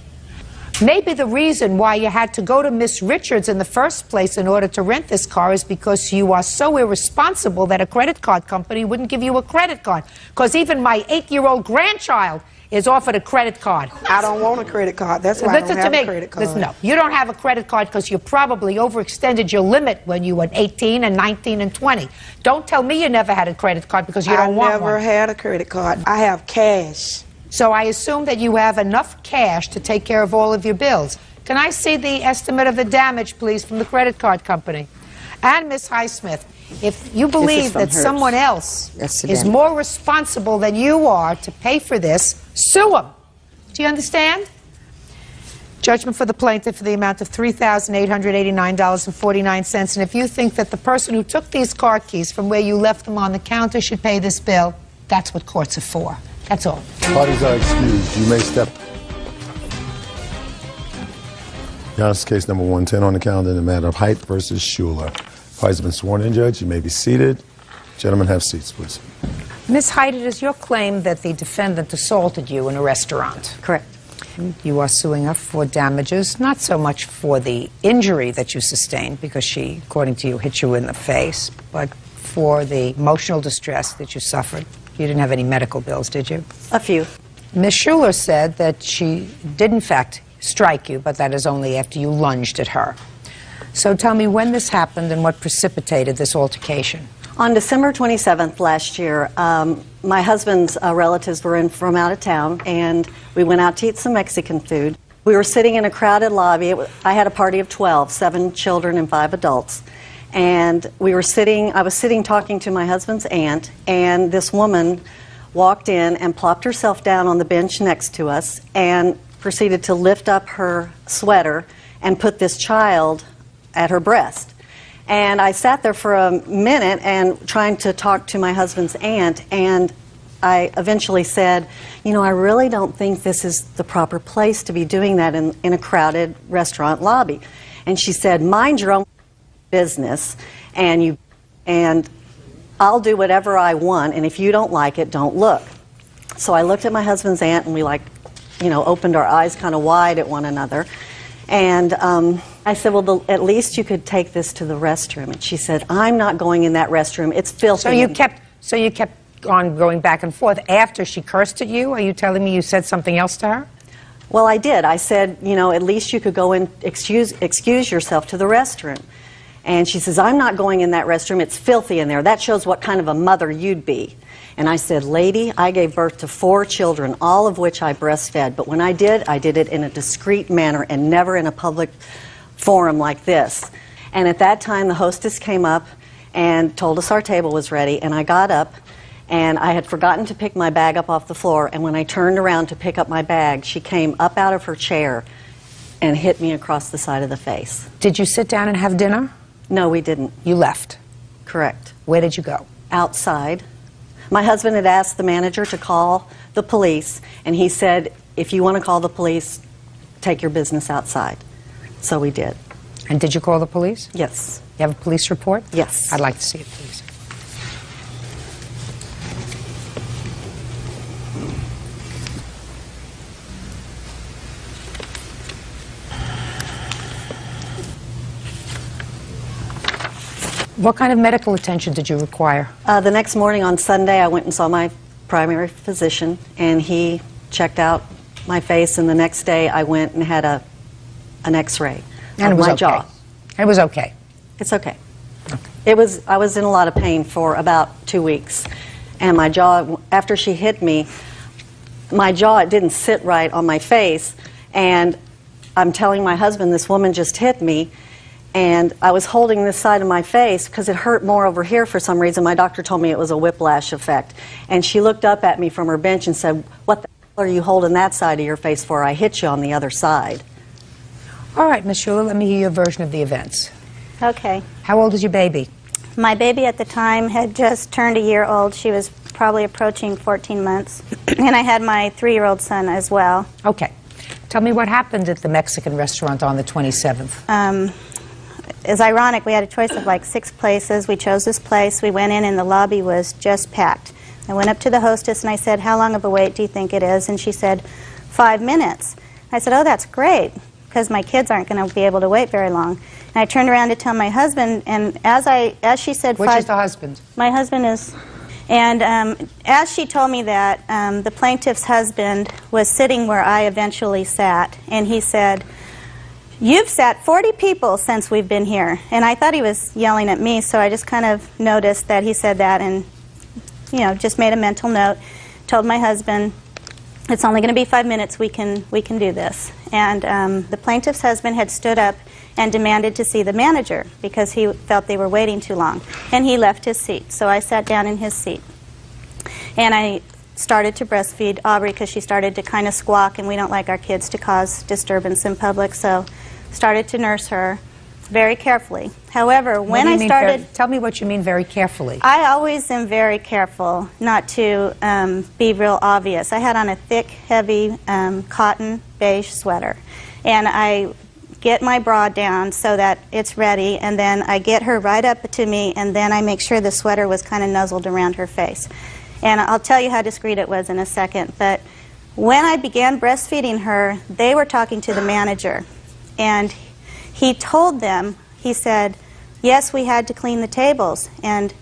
S2: Maybe the reason why you had to go to Miss Richards in the first place in order to rent this car is because you are so irresponsible that a credit card company wouldn't give you a credit card. Because even my 8-year-old grandchild is offered a credit card.
S12: I don't want a credit card. That's why I don't have a credit card.
S2: Listen, no, you don't have a credit card because you probably overextended your limit when you were 18 and 19 and 20. Don't tell me you never had a credit card because you don't want one.
S12: I never had a credit card. I have cash.
S2: So I assume that you have enough cash to take care of all of your bills. Can I see the estimate of the damage, please, from the credit card company? And Miss Highsmith, If you believe that someone else is more responsible than you are to pay for this, sue them. Do you understand? Judgment for the plaintiff for the amount of $3,889.49. And if you think that the person who took these car keys from where you left them on the counter should pay this bill, that's what courts are for. That's all.
S1: Parties are excused. You may step. Your Honor, this is case number 110 on the calendar in the matter of Height versus Schuler. Parties have been sworn in, Judge. You may be seated. Gentlemen, have seats, please.
S2: Ms. Height, it is your claim that the defendant assaulted you in a restaurant.
S13: Correct.
S2: You are suing her for damages, not so much for the injury that you sustained, because she, according to you, hit you in the face, but for the emotional distress that you suffered. You didn't have any medical bills, did you?
S13: A few.
S2: Ms. Schuler said that she did, in fact, strike you, but that is only after you lunged at her. So tell me when this happened and what precipitated this altercation.
S13: On December 27th last year, my husband's relatives were in from out of town, and we went out to eat some Mexican food. We were sitting in a crowded lobby. I had a party of 12, 7 children and 5 adults. And I was sitting talking to my husband's aunt, and this woman walked in and plopped herself down on the bench next to us and proceeded to lift up her sweater and put this child at her breast. And I sat there for a minute and trying to talk to my husband's aunt, and I eventually said, you know, I really don't think this is the proper place to be doing that in a crowded restaurant lobby. And she said, mind your own business, and I'll do whatever I want, and if you don't like it, don't look. So I looked at my husband's aunt, and we opened our eyes kind of wide at one another. And I said, well, at least you could take this to the restroom. And she said, I'm not going in that restroom. It's filthy.
S2: So you kept on going back and forth after she cursed at you? Are you telling me you said something else to her?
S13: Well, I did. I said, you know, at least you could go and excuse yourself to the restroom. And she says, I'm not going in that restroom. It's filthy in there. That shows what kind of a mother you'd be. And I said, lady, I gave birth to 4 children, all of which I breastfed. But when I did it in a discreet manner and never in a public forum like this. And at that time, the hostess came up and told us our table was ready. And I got up, and I had forgotten to pick my bag up off the floor. And when I turned around to pick up my bag, she came up out of her chair and hit me across the side of the face.
S2: Did you sit down and have dinner?
S13: No, we didn't.
S2: You left?
S13: Correct.
S2: Where did you go?
S13: Outside. My husband had asked the manager to call the police, and he said, if you want to call the police, take your business outside. So we did.
S2: And did you call the police?
S13: Yes.
S2: You have a police report?
S13: Yes.
S2: I'd like to see it, please. What kind of medical attention did you require?
S13: The next morning on Sunday, I went and saw my primary physician, and he checked out my face, and the next day I went and had an x-ray of my jaw.
S2: It was okay?
S13: It's okay. I was in a lot of pain for about 2 weeks, and my jaw, after she hit me, my jaw, it didn't sit right on my face, and I'm telling my husband, this woman just hit me, and I was holding this side of my face because it hurt more over here for some reason. My doctor told me it was a whiplash effect. And she looked up at me from her bench and said, what the hell are you holding that side of your face for? I hit you on the other side.
S2: All right, Ms. Schuler, let me hear your version of the events.
S14: Okay.
S2: How old is your baby?
S14: My baby at the time had just turned a year old. She was probably approaching 14 months. And I had my 3-year-old son as well.
S2: Okay. Tell me what happened at the Mexican restaurant on the 27th.
S14: It's ironic. We had a choice of like 6 places. We chose this place. We went in, and the lobby was just packed. I went up to the hostess, and I said, how long of a wait do you think it is? And she said, 5 minutes. I said, oh, that's great, because my kids aren't going to be able to wait very long. And I turned around to tell my husband, and as she said,
S2: which is the husband?
S14: My husband is. And as she told me that, the plaintiff's husband was sitting where I eventually sat, and he said, you've sat 40 people since we've been here. And I thought he was yelling at me, so I just kind of noticed that he said that and, you know, just made a mental note, told my husband, it's only going to be 5 minutes, we can do this. And the plaintiff's husband had stood up and demanded to see the manager because he felt they were waiting too long. And he left his seat. So I sat down in his seat. And I started to breastfeed Aubrey because she started to kind of squawk, and we don't like our kids to cause disturbance in public, so started to nurse her very carefully. However, when I started...
S2: Tell me what you mean very carefully.
S14: I always am very careful not to be real obvious. I had on a thick, heavy cotton beige sweater, and I get my bra down so that it's ready, and then I get her right up to me, and then I make sure the sweater was kind of nuzzled around her face. And I'll tell you how discreet it was in a second, but when I began breastfeeding her, they were talking to the manager, and he told them, he said, yes, we had to clean the tables. And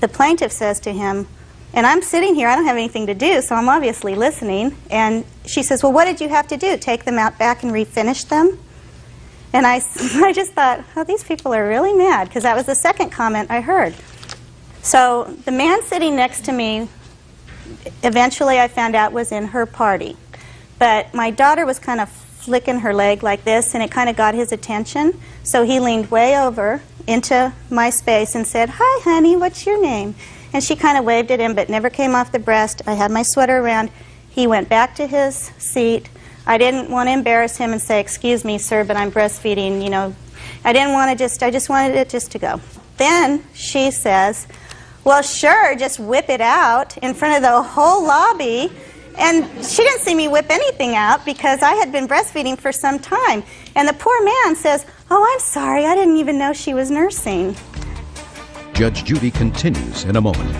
S14: the plaintiff says to him, and I'm sitting here, I don't have anything to do, so I'm obviously listening. And she says, well, what did you have to do? Take them out back and refinish them? And I just thought, oh, these people are really mad, because that was the second comment I heard. So the man sitting next to me, eventually I found out was in her party. But my daughter was kind of flicking her leg like this, and it kind of got his attention. So he leaned way over into my space and said, hi, honey, what's your name? And she kind of waved at him, but never came off the breast. I had my sweater around. He went back to his seat. I didn't want to embarrass him and say, excuse me, sir, but I'm breastfeeding, you know. I just wanted it just to go. Then she says, well, sure, just whip it out in front of the whole lobby. And she didn't see me whip anything out because I had been breastfeeding for some time. And the poor man says, oh, I'm sorry, I didn't even know she was nursing.
S6: Judge Judy continues in a moment.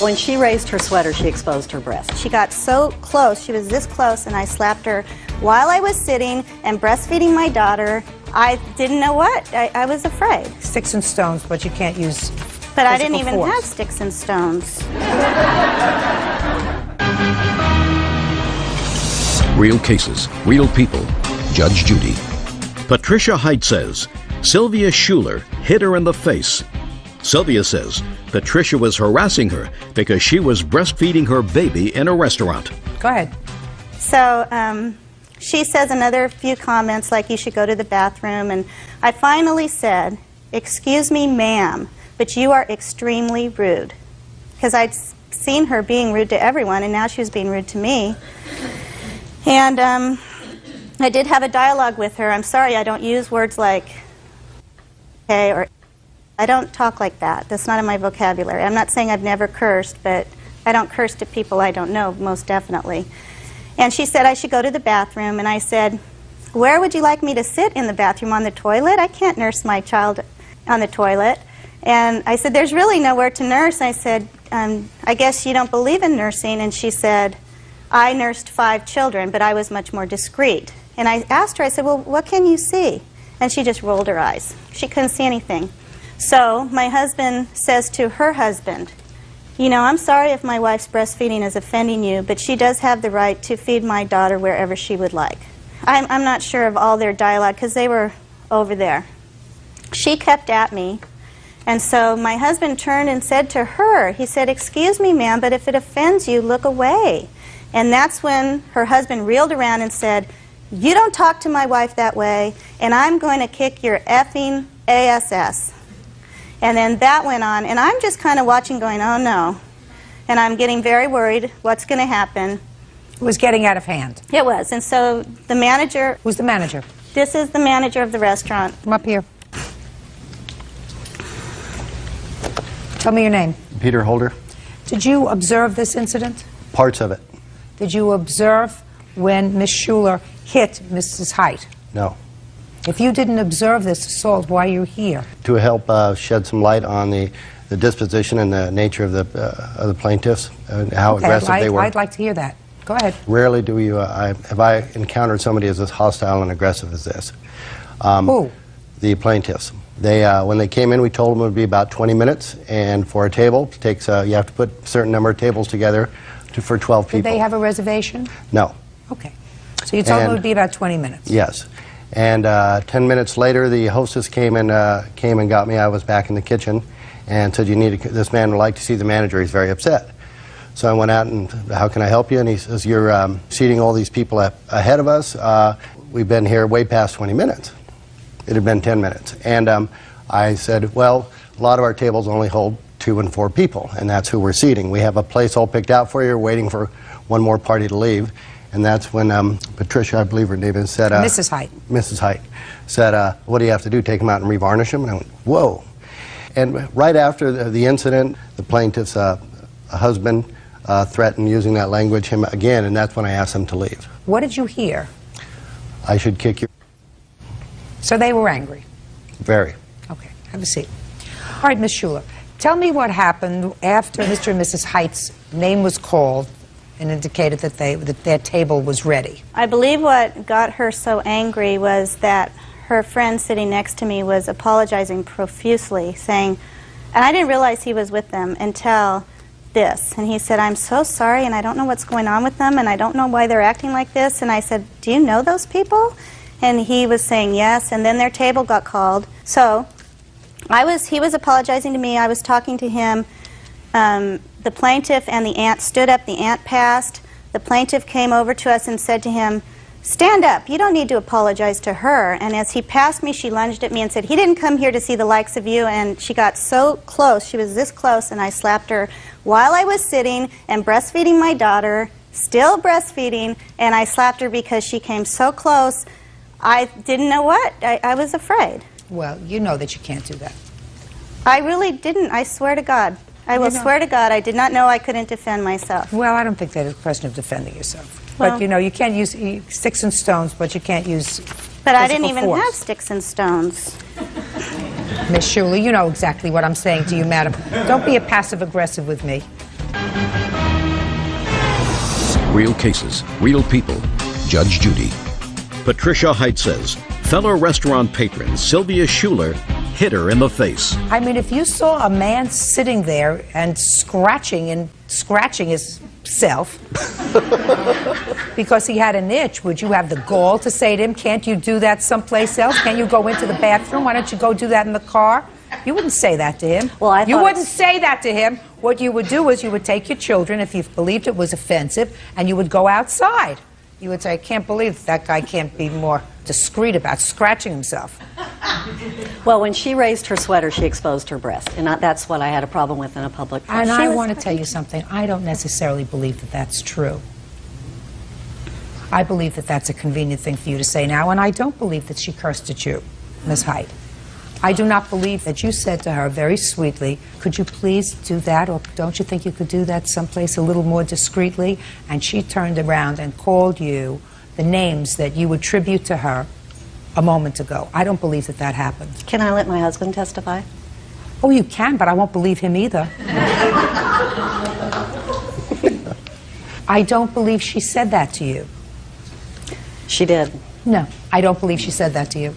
S13: When she raised her sweater, she exposed her breast.
S14: She got so close, she was this close, and I slapped her while I was sitting and breastfeeding my daughter. I didn't know what. I was afraid.
S2: Sticks and stones, but you can't use
S14: But I didn't even
S2: force.
S14: have sticks and stones.
S6: Real cases, real people. Judge Judy. Patricia Height says Sylvia Schuler hit her in the face. Sylvia says Patricia was harassing her because she was breastfeeding her baby in a restaurant.
S2: Go ahead.
S14: So she says another few comments like you should go to the bathroom, and I finally said, excuse me, ma'am, but you are extremely rude. Because I'd seen her being rude to everyone, and now she was being rude to me. And I did have a dialogue with her. I'm sorry, I don't use words like okay, or I don't talk like that. That's not in my vocabulary. I'm not saying I've never cursed, but I don't curse to people I don't know, most definitely. And she said I should go to the bathroom, and I said, where would you like me to sit in the bathroom? On the toilet? I can't nurse my child on the toilet. And I said, there's really nowhere to nurse. I said, I guess you don't believe in nursing. And she said, I nursed 5 children, but I was much more discreet. And I asked her, I said, well, what can you see? And she just rolled her eyes. She couldn't see anything. So my husband says to her husband, you know, I'm sorry if my wife's breastfeeding is offending you, but she does have the right to feed my daughter wherever she would like. I'm not sure of all their dialogue because they were over there. She kept at me. And so my husband turned and said to her, he said, excuse me, ma'am, but if it offends you, look away. And that's when her husband reeled around and said, you don't talk to my wife that way, and I'm going to kick your effing ASS. And then that went on, and I'm just kind of watching going, oh no. And I'm getting very worried what's going to happen.
S2: It was getting out of hand.
S14: It was. And so the manager...
S2: Who's the manager?
S14: This is the manager of the restaurant.
S2: Come up here. Tell me your name.
S15: Peter Holder.
S2: Did you observe this incident?
S15: Parts of it.
S2: Did you observe when Miss Schuler hit Mrs. Height?
S15: No.
S2: If you didn't observe this assault, why are you here?
S15: To help shed some light on the disposition and the nature of the plaintiffs and how aggressive they were.
S2: I'd like to hear that. Go ahead.
S15: Rarely do you have I encountered somebody as hostile and aggressive as this.
S2: Who?
S15: The plaintiffs. They when they came in, we told them it would be about 20 minutes, and for a table, it takes you have to put a certain number of tables together for 12 people.
S2: Did they have a reservation?
S15: No.
S2: Okay. So you told them it would be about 20 minutes.
S15: Yes. And 10 minutes later, the hostess came and got me. I was back in the kitchen and said, this man would like to see the manager. He's very upset. So I went out and, how can I help you? And he says, you're seating all these people ahead of us. We've been here way past 20 minutes. It had been 10 minutes. And I said, well, a lot of our tables only hold 2 and 4 people, and that's who we're seating. We have a place all picked out for you, waiting for one more party to leave. And that's when Patricia, I believe her name is, said...
S2: Mrs. Height.
S15: Mrs. Height said, what do you have to do, take them out and revarnish them? And I went, whoa. And right after the incident, the plaintiff's husband threatened using that language him again, and that's when I asked him to leave.
S2: What did you hear?
S15: I should kick you.
S2: So they were angry?
S15: Very.
S2: Okay, have a seat. All right, Ms. Schuler, tell me what happened after Mr. and Mrs. Height's name was called and indicated that their table was ready.
S14: I believe what got her so angry was that her friend sitting next to me was apologizing profusely, saying, and I didn't realize he was with them until this, and he said, I'm so sorry, and I don't know what's going on with them, and I don't know why they're acting like this. And I said, do you know those people? And he was saying yes, and then their table got called. So he was apologizing to me. I was talking to him. The plaintiff and the aunt stood up. The aunt passed. The plaintiff came over to us and said to him, stand up. You don't need to apologize to her. And as he passed me, she lunged at me and said, he didn't come here to see the likes of you. And she got so close. She was this close, and I slapped her while I was sitting and breastfeeding my daughter, still breastfeeding, and I slapped her because she came so close. I didn't know what. I was afraid.
S2: Well, you know that you can't do that.
S14: I really didn't. I swear to God. I will swear to God, I did not know I couldn't defend myself.
S2: Well, I don't think that is a question of defending yourself.
S14: Well,
S2: but, you know, you can't use sticks and stones, but you can't use
S14: But I didn't
S2: physical
S14: even
S2: force.
S14: have sticks and stones.
S2: Miss Schuler, you know exactly what I'm saying to you, madam. Don't be a passive-aggressive with me.
S6: Real cases, real people. Judge Judy. Patricia Height says fellow restaurant patron Sylvia Schuler hit her in the face.
S2: I mean, if you saw a man sitting there and scratching himself because he had an itch, would you have the gall to say to him, can't you do that someplace else? Can't you go into the bathroom? Why don't you go do that in the car? You wouldn't say that to him.
S13: Well,
S2: you wouldn't say that to him. What you would do is you would take your children, if you believed it was offensive, and you would go outside. You would say, I can't believe that guy can't be more discreet about scratching himself.
S13: Well, when she raised her sweater, she exposed her breast, and that's what I had a problem with in a public place.
S2: And I want to tell you something. I don't necessarily believe that that's true. I believe that that's a convenient thing for you to say now, and I don't believe that she cursed at you, Ms. Height. I do not believe that you said to her very sweetly, could you please do that, or don't you think you could do that someplace a little more discreetly? And she turned around and called you the names that you attribute to her a moment ago. I don't believe that that happened.
S13: Can I let my husband testify?
S2: Oh, you can, but I won't believe him either. I don't believe she said that to you.
S13: She did.
S2: No, I don't believe she said that to you.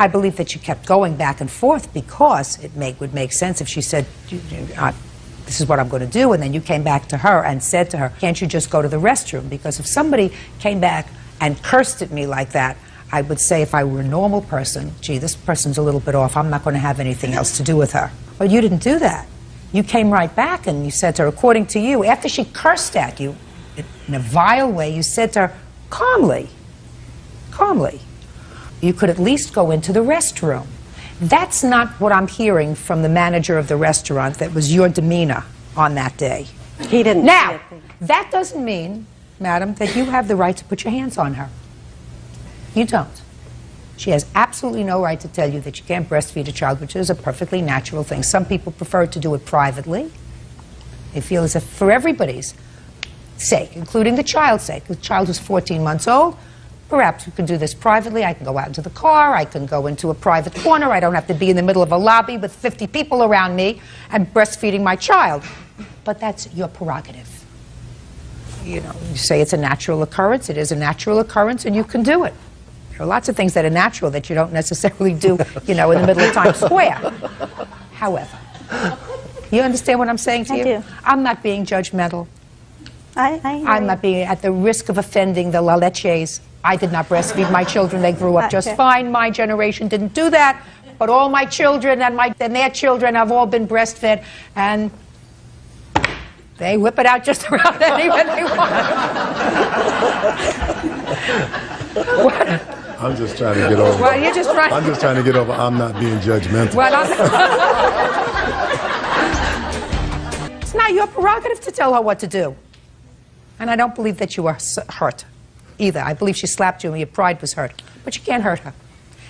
S2: I believe that you kept going back and forth because it would make sense if she said, this is what I'm going to do, and then you came back to her and said to her, can't you just go to the restroom? Because if somebody came back and cursed at me like that, I would say if I were a normal person, gee, this person's a little bit off, I'm not going to have anything else to do with her. But you didn't do that. You came right back and you said to her, according to you, after she cursed at you in a vile way, you said to her, calmly, you could at least go into the restroom. That's not what I'm hearing from the manager of the restaurant. That was your demeanor on that day.
S13: He didn't.
S2: Now, that doesn't mean, madam, that you have the right to put your hands on her. You don't. She has absolutely no right to tell you that you can't breastfeed a child, which is a perfectly natural thing. Some people prefer to do it privately. They feel as if for everybody's sake, including the child's sake. The child is 14 months old. Perhaps we can do this privately. I can go out into the car. I can go into a private corner. I don't have to be in the middle of a lobby with 50 people around me and breastfeeding my child. But that's your prerogative. You know, you say it's a natural occurrence. It is a natural occurrence, and you can do it. There are lots of things that are natural that you don't necessarily do, you know, in the middle of Times Square. However, you understand what I'm saying to you?
S14: I do.
S2: I'm not being judgmental. I'm not being at the risk of offending the La Leches. I did not breastfeed my children. They grew up just fine. My generation didn't do that. But all my children and their children have all been breastfed. And they whip it out just about anywhere they want.
S1: I'm just trying to get over.
S2: Well, you're just trying.
S1: I'm just trying to get over. I'm not being judgmental.
S2: Well, it's not your prerogative to tell her what to do. And I don't believe that you were hurt either. I believe she slapped you and your pride was hurt. But you can't hurt her.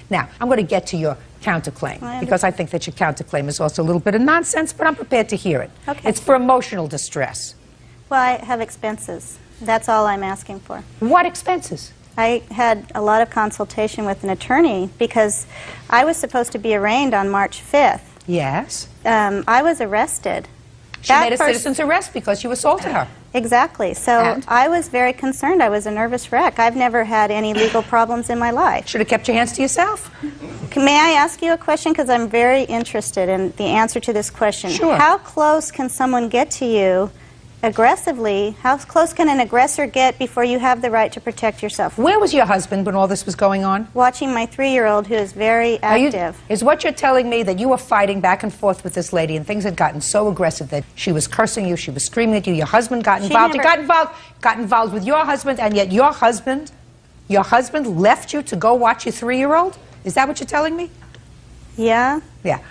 S2: Now, I'm going to get to your counterclaim because I think that your counterclaim is also a little bit of nonsense, but I'm prepared to hear it.
S14: Okay.
S2: It's for emotional distress.
S14: Well, I have expenses. That's all I'm asking for.
S2: What expenses?
S14: I had a lot of consultation with an attorney because I was supposed to be arraigned on March 5th.
S2: Yes.
S14: I was arrested.
S2: She made a citizen's arrest because you assaulted her.
S14: Exactly. So I was very concerned. I was a nervous wreck. I've never had any legal problems in my life.
S2: Should have kept your hands to yourself.
S14: May I ask you a question? Because I'm very interested in the answer to this question.
S2: Sure.
S14: How close can someone get to you aggressively? How close can an aggressor get before you have the right to protect yourself?
S2: Where was your husband when all this was going on?
S14: Watching my 3-year-old, who is very active.
S2: Is what you're telling me that you were fighting back and forth with this lady and things had gotten so aggressive that she was cursing you, she was screaming at you, your husband got involved, he got involved with your husband, and yet your husband left you to go watch your 3-year-old? Is that what you're telling me?
S14: Yeah.
S2: Yeah.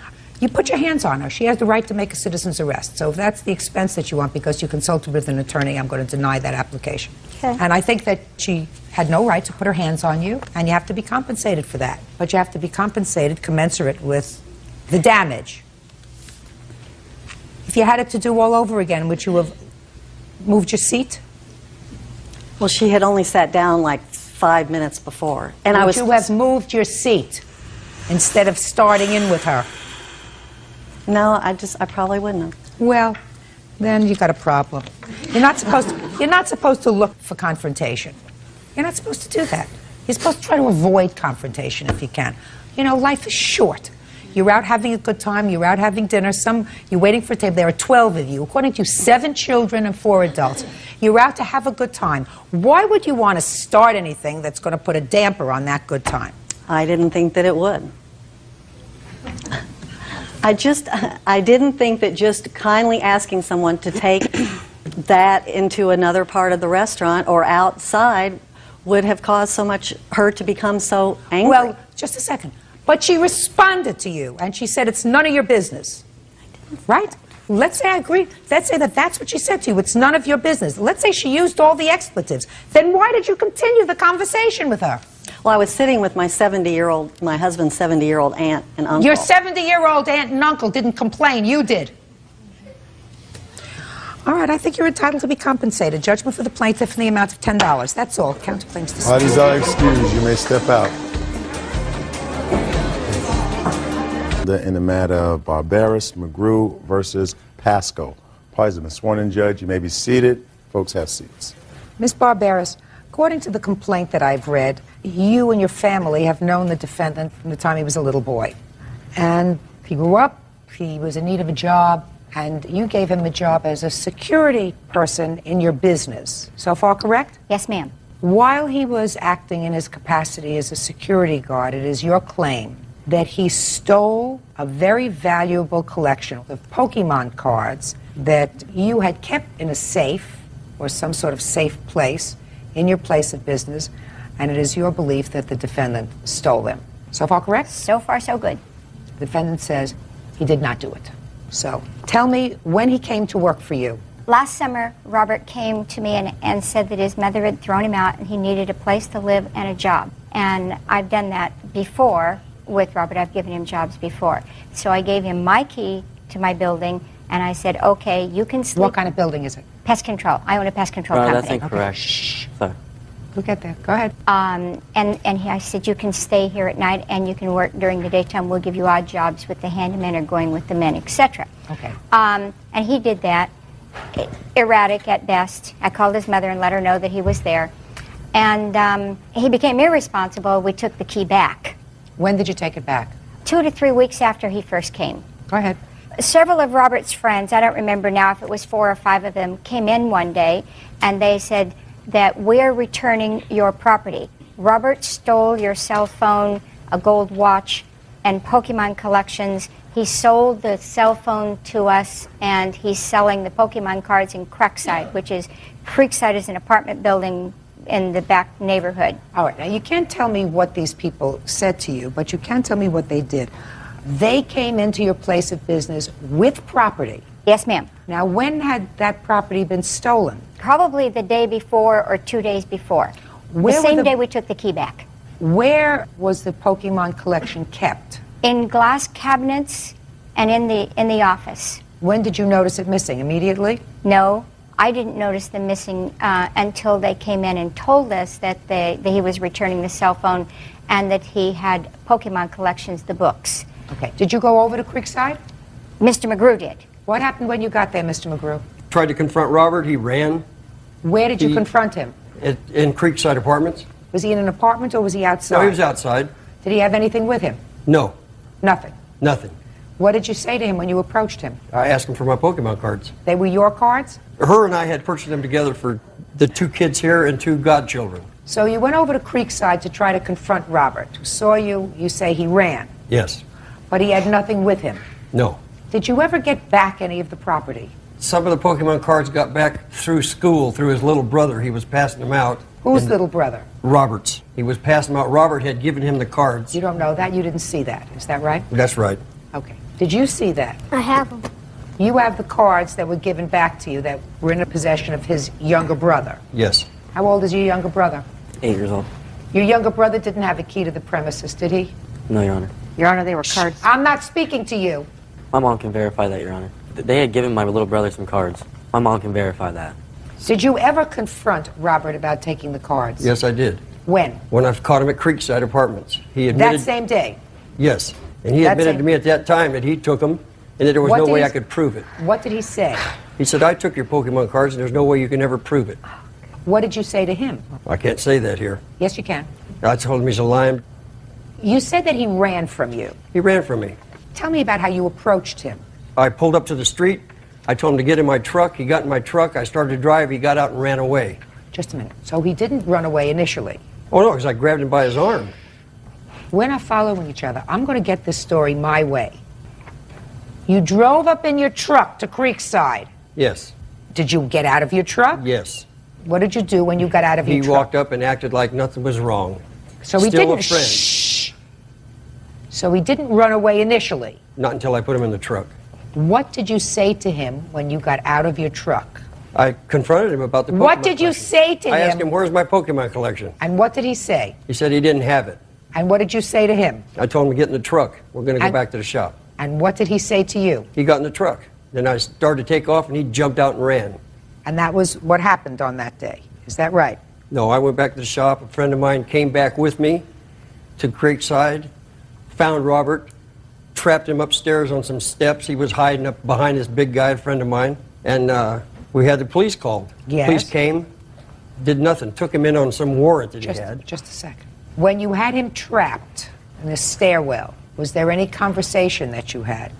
S2: You put your hands on her. She has the right to make a citizen's arrest. So if that's the expense that you want because you consulted with an attorney, I'm going to deny that application.
S14: Okay.
S2: And I think that she had no right to put her hands on you, and you have to be compensated for that. But you have to be compensated commensurate with the damage. If you had it to do all over again, would you have moved your seat?
S13: Well, she had only sat down like 5 minutes before. And
S2: would you have moved your seat instead of starting in with her?
S13: No, I probably wouldn't have.
S2: Well, then you got a problem. You're not supposed to look for confrontation. You're not supposed to do that. You're supposed to try to avoid confrontation if you can. You know, life is short. You're out having a good time, you're out having dinner, you're waiting for a table. There are 12 of you. According to you, 7 children and 4 adults. You're out to have a good time. Why would you want to start anything that's going to put a damper on that good time?
S13: I didn't think that it would. I didn't think that just kindly asking someone to take that into another part of the restaurant or outside would have caused so much her to become so angry.
S2: Well, just a second. But she responded to you, and she said it's none of your business. Right? Let's say I agree. Let's say that that's what she said to you. It's none of your business. Let's say she used all the expletives. Then why did you continue the conversation with her?
S13: Well, I was sitting with my husband's 70-year-old aunt and uncle.
S2: Your 70-year-old aunt and uncle didn't complain. You did. All right, I think you're entitled to be compensated. Judgment for the plaintiff in the amount of $10. That's all. Counterclaims dismissed.
S1: Parties are excused. You may step out. In the matter of Barbaras, McGrew versus Pasco. Parties have been sworn in, Judge. You may be seated. Folks, have seats.
S2: Ms. Barbaras, according to the complaint that I've read, you and your family have known the defendant from the time he was a little boy. And he grew up, he was in need of a job, and you gave him a job as a security person in your business. So far correct?
S16: Yes, ma'am.
S2: While he was acting in his capacity as a security guard, it is your claim that he stole a very valuable collection of Pokemon cards that you had kept in a safe or some sort of safe place in your place of business, and it is your belief that the defendant stole them. So far correct?
S16: So far, so good.
S2: The defendant says he did not do it. So tell me when he came to work for you.
S16: Last summer, Robert came to me and said that his mother had thrown him out and he needed a place to live and a job. And I've done that before with Robert. I've given him jobs before. So I gave him my key to my building and I said, okay, you can sleep.
S2: What kind of building is it?
S16: Pest control. I own a pest control company.
S5: That's incorrect.
S2: Shh.
S5: Sorry.
S2: We'll get there. Go ahead.
S16: I said, you can stay here at night and you can work during the daytime. We'll give you odd jobs with the handymen or going with the men, etc.
S2: Okay.
S16: And he did that. Erratic at best. I called his mother and let her know that he was there. And he became irresponsible. We took the key back.
S2: When did you take it back?
S16: 2 to 3 weeks after he first came.
S2: Go ahead.
S16: Several of Robert's friends, I don't remember now if it was 4 or 5 of them, came in one day and they said that we're returning your property. Robert stole your cell phone, a gold watch, and Pokemon collections. He sold the cell phone to us and he's selling the Pokemon cards in Creekside, which is an apartment building in the back neighborhood.
S2: All right, now you can't tell me what these people said to you, but you can tell me what they did. They came into your place of business with property.
S16: Yes, ma'am.
S2: Now, when had that property been stolen?
S16: Probably the day before or 2 days before.
S2: Where
S16: the
S2: were
S16: same
S2: the-
S16: day we took the key back.
S2: Where was the Pokemon collection kept?
S16: In glass cabinets and in the office.
S2: When did you notice it missing? Immediately?
S16: No, I didn't notice them missing until they came in and told us that he was returning the cell phone and that he had Pokemon collections, the books.
S2: Okay. Did you go over to Creekside?
S16: Mr. McGrew did.
S2: What happened when you got there, Mr. McGrew?
S17: Tried to confront Robert. He ran.
S2: Where did you confront him?
S17: In Creekside Apartments.
S2: Was he in an apartment or was he outside?
S17: No, he was outside.
S2: Did he have anything with him?
S17: No.
S2: Nothing.
S17: Nothing.
S2: What did you say to him when you approached him?
S17: I asked him for my Pokemon cards.
S2: They were your cards?
S17: Her and I had purchased them together for the 2 kids here and 2 godchildren.
S2: So you went over to Creekside to try to confront Robert, who saw you, you say he ran,
S17: Yes.
S2: but he had nothing with him.
S17: No.
S2: Did you ever get back any of the property?
S17: Some of the Pokemon cards got back through school, through his little brother. He was passing them out.
S2: Whose little brother?
S17: Robert's. He was passing them out. Robert had given him the cards.
S2: You don't know that? You didn't see that. Is that right?
S17: That's right.
S2: Okay. Did you see that?
S16: I have them.
S2: You have the cards that were given back to you that were in the possession of his younger brother.
S17: Yes.
S2: How old is your younger brother?
S5: 8 years old.
S2: Your younger brother didn't have a key to the premises, did he?
S5: No, Your Honor.
S2: Your Honor, they were cards. I'm not speaking to you.
S5: My mom can verify that, Your Honor. They had given my little brother some cards. My mom can verify that.
S2: Did you ever confront Robert about taking the cards?
S17: Yes, I did.
S2: When?
S17: When I caught him at Creekside Apartments. He admitted...
S2: That same day?
S17: Yes. And he
S2: That
S17: admitted
S2: same-
S17: to me at that time that he took them and that there was
S2: What
S17: no
S2: did
S17: way
S2: he-
S17: I could prove it.
S2: What did he say?
S17: He said, I took your Pokemon cards and there's no way you can ever prove it.
S2: What did you say to him?
S17: I can't say that here.
S2: Yes, you can.
S17: I told him he's a lion.
S2: You said that he ran from you.
S17: He ran from me.
S2: Tell me about how you approached him.
S17: I pulled up to the street. I told him to get in my truck. He got in my truck. I started to drive. He got out and ran away.
S2: Just a minute. So he didn't run away initially.
S17: Oh, no, because I grabbed him by his arm.
S2: We're not following each other. I'm going to get this story my way. You drove up in your truck to Creekside.
S17: Yes.
S2: Did you get out of your truck?
S17: Yes.
S2: What did you do when you got out of your
S17: He
S2: truck?
S17: walked up and acted like nothing was wrong.
S2: So he
S17: Still
S2: didn't.
S17: a friend.
S2: Shh. So he didn't run away initially.
S17: Not until I put him in the truck.
S2: What did you say to him when you got out of your truck?
S17: I confronted him about the Pokemon
S2: What did you
S17: collection.
S2: say to
S17: I
S2: him?
S17: asked him, where's my Pokemon collection?
S2: And what did he say?
S17: He said he didn't have it.
S2: And what did you say to him?
S17: I told him to get in the truck. We're going to go
S2: And-
S17: back to the shop.
S2: And what did he say to you?
S17: He got in the truck. Then I started to take off and he jumped out and ran.
S2: And that was what happened on that day. Is that right?
S17: No, I went back to the shop. A friend of mine came back with me to Creekside, found Robert, trapped him upstairs on some steps. He was hiding up behind this big guy, a friend of mine. And we had the police called.
S2: Yes.
S17: Police came, did nothing, took him in on some warrant that he had.
S2: Just a second. When you had him trapped in the stairwell, was there any conversation that you had?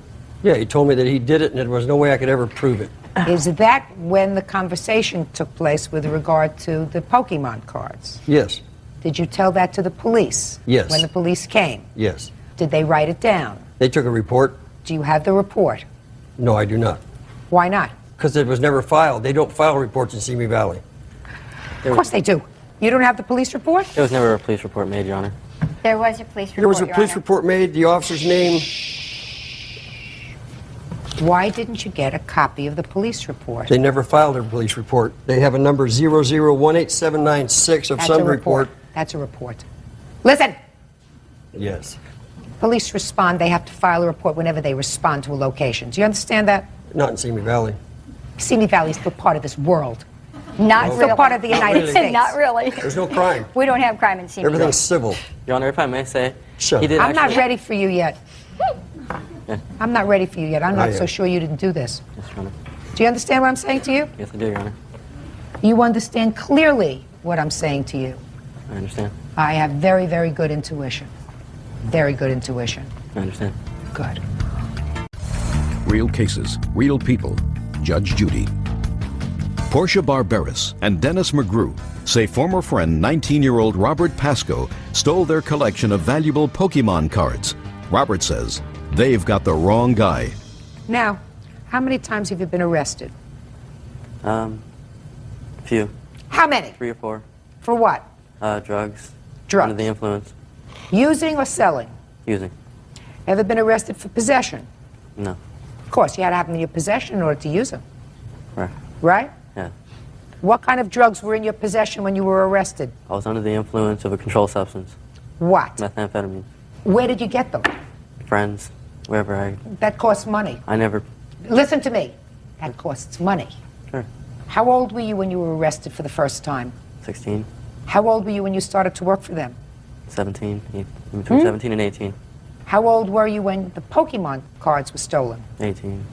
S17: Yeah, he told me that he did it and there was no way I could ever prove it.
S2: Is that when the conversation took place with regard to the Pokemon cards?
S17: Yes,
S2: Did you tell that to the police?
S17: Yes.
S2: When the police came?
S17: yes.
S2: Did they write it down?
S17: They took a report.
S2: Do you have the report?
S17: No, I do not.
S2: Why not?
S17: Because it was never filed. They don't file reports in Simi Valley.
S2: Of course they do. You don't have the police report?
S5: There was never a police report made, Your Honor.
S16: There was a police report,
S17: There was a
S16: Your
S17: police
S16: Honor.
S17: report made, the officer's name.
S2: Why didn't you get a copy of the police report?
S17: They never filed a police report. They have a number 0018796 of
S2: That's
S17: some
S2: a report. That's a report. Listen!
S17: Yes.
S2: Police respond, they have to file a report whenever they respond to a location. Do you understand that?
S17: Not in Simi Valley.
S2: Simi Valley is still part of this world.
S16: Not
S2: It's
S16: really.
S2: still part of the United
S17: really.
S2: States.
S16: Not really.
S17: There's no crime.
S16: We don't have crime in Simi.
S17: Everything's civil.
S5: Your Honor, if I may say,
S17: Sure.
S5: he did
S2: I'm not
S5: actually...
S2: ready for you yet. I'm not ready for you yet. I'm not
S17: Not
S2: so
S17: yet.
S2: sure you didn't do this.
S5: Yes, Your Honor.
S2: Do you understand what I'm saying to you?
S5: Yes, I do, Your Honor.
S2: You understand clearly what I'm saying to you.
S5: I understand.
S2: I have very, very good intuition. Very good intuition.
S5: I understand.
S2: Good.
S6: Real cases, real people. Judge Judy. Portia Barberis and Dennis McGrew say former friend 19-year-old Robert Pascoe stole their collection of valuable Pokemon cards. Robert says they've got the wrong guy.
S2: Now, how many times have you been arrested?
S5: A few.
S2: How many?
S5: 3 or 4.
S2: For what?
S5: Drugs.
S2: Drugs.
S5: Under the influence.
S2: Using or selling?
S5: Using.
S2: Ever been arrested for possession?
S5: No.
S2: Of course, you had to have them in your possession in order to use them.
S5: Right.
S2: Right?
S5: Yeah.
S2: What kind of drugs were in your possession when you were arrested?
S5: I was under the influence of a controlled substance.
S2: What?
S5: Methamphetamine.
S2: Where did you get them?
S5: Friends. Wherever I...
S2: That costs money.
S5: I never...
S2: Listen to me. That costs money.
S5: Sure.
S2: How old were you when you were arrested for the first time?
S5: 16.
S2: How old were you when you started to work for them?
S5: 17. Between 17 and 18.
S2: How old were you when the Pokemon cards were stolen?
S5: 18.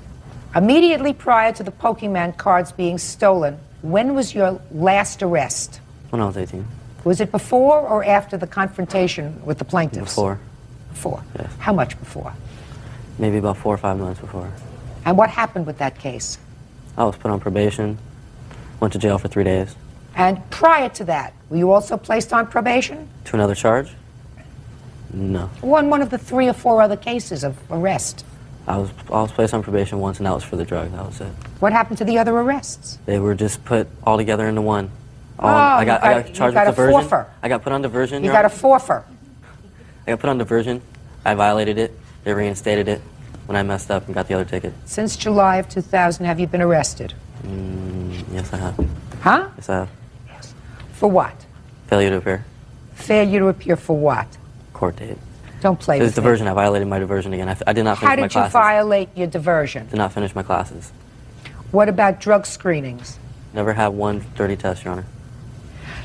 S2: Immediately prior to the Pokemon cards being stolen, when was your last arrest?
S5: When I was 18.
S2: Was it before or after the confrontation with the plaintiffs?
S5: Before.
S2: Before.
S5: Yes.
S2: How much before?
S5: Maybe about 4 or 5 months before.
S2: And what happened with that case?
S5: I was put on probation. Went to jail for 3 days.
S2: And prior to that, were you also placed on probation?
S5: To another charge? No.
S2: One of the 3 or 4 other cases of arrest.
S5: I was placed on probation once, and that was for the drug. That was it.
S2: What happened to the other arrests?
S5: They were just put all together into one.
S2: I
S5: got charged
S2: got
S5: with diversion.
S2: a forfer.
S5: I got put on diversion.
S2: You got a forfer.
S5: I got put on diversion. I violated it. They reinstated it when I messed up and got the other ticket.
S2: Since July of 2000, have you been arrested?
S5: Yes, I have.
S2: Huh?
S5: Yes, I have.
S2: For what?
S5: Failure to appear.
S2: Failure to appear for what?
S5: Court date.
S2: Don't play
S5: It was
S2: with me.
S5: diversion. I violated my diversion again. I did not finish
S2: How
S5: my
S2: did you
S5: classes.
S2: violate your diversion?
S5: Did not finish my classes.
S2: What about drug screenings?
S5: Never had one dirty test, Your Honor.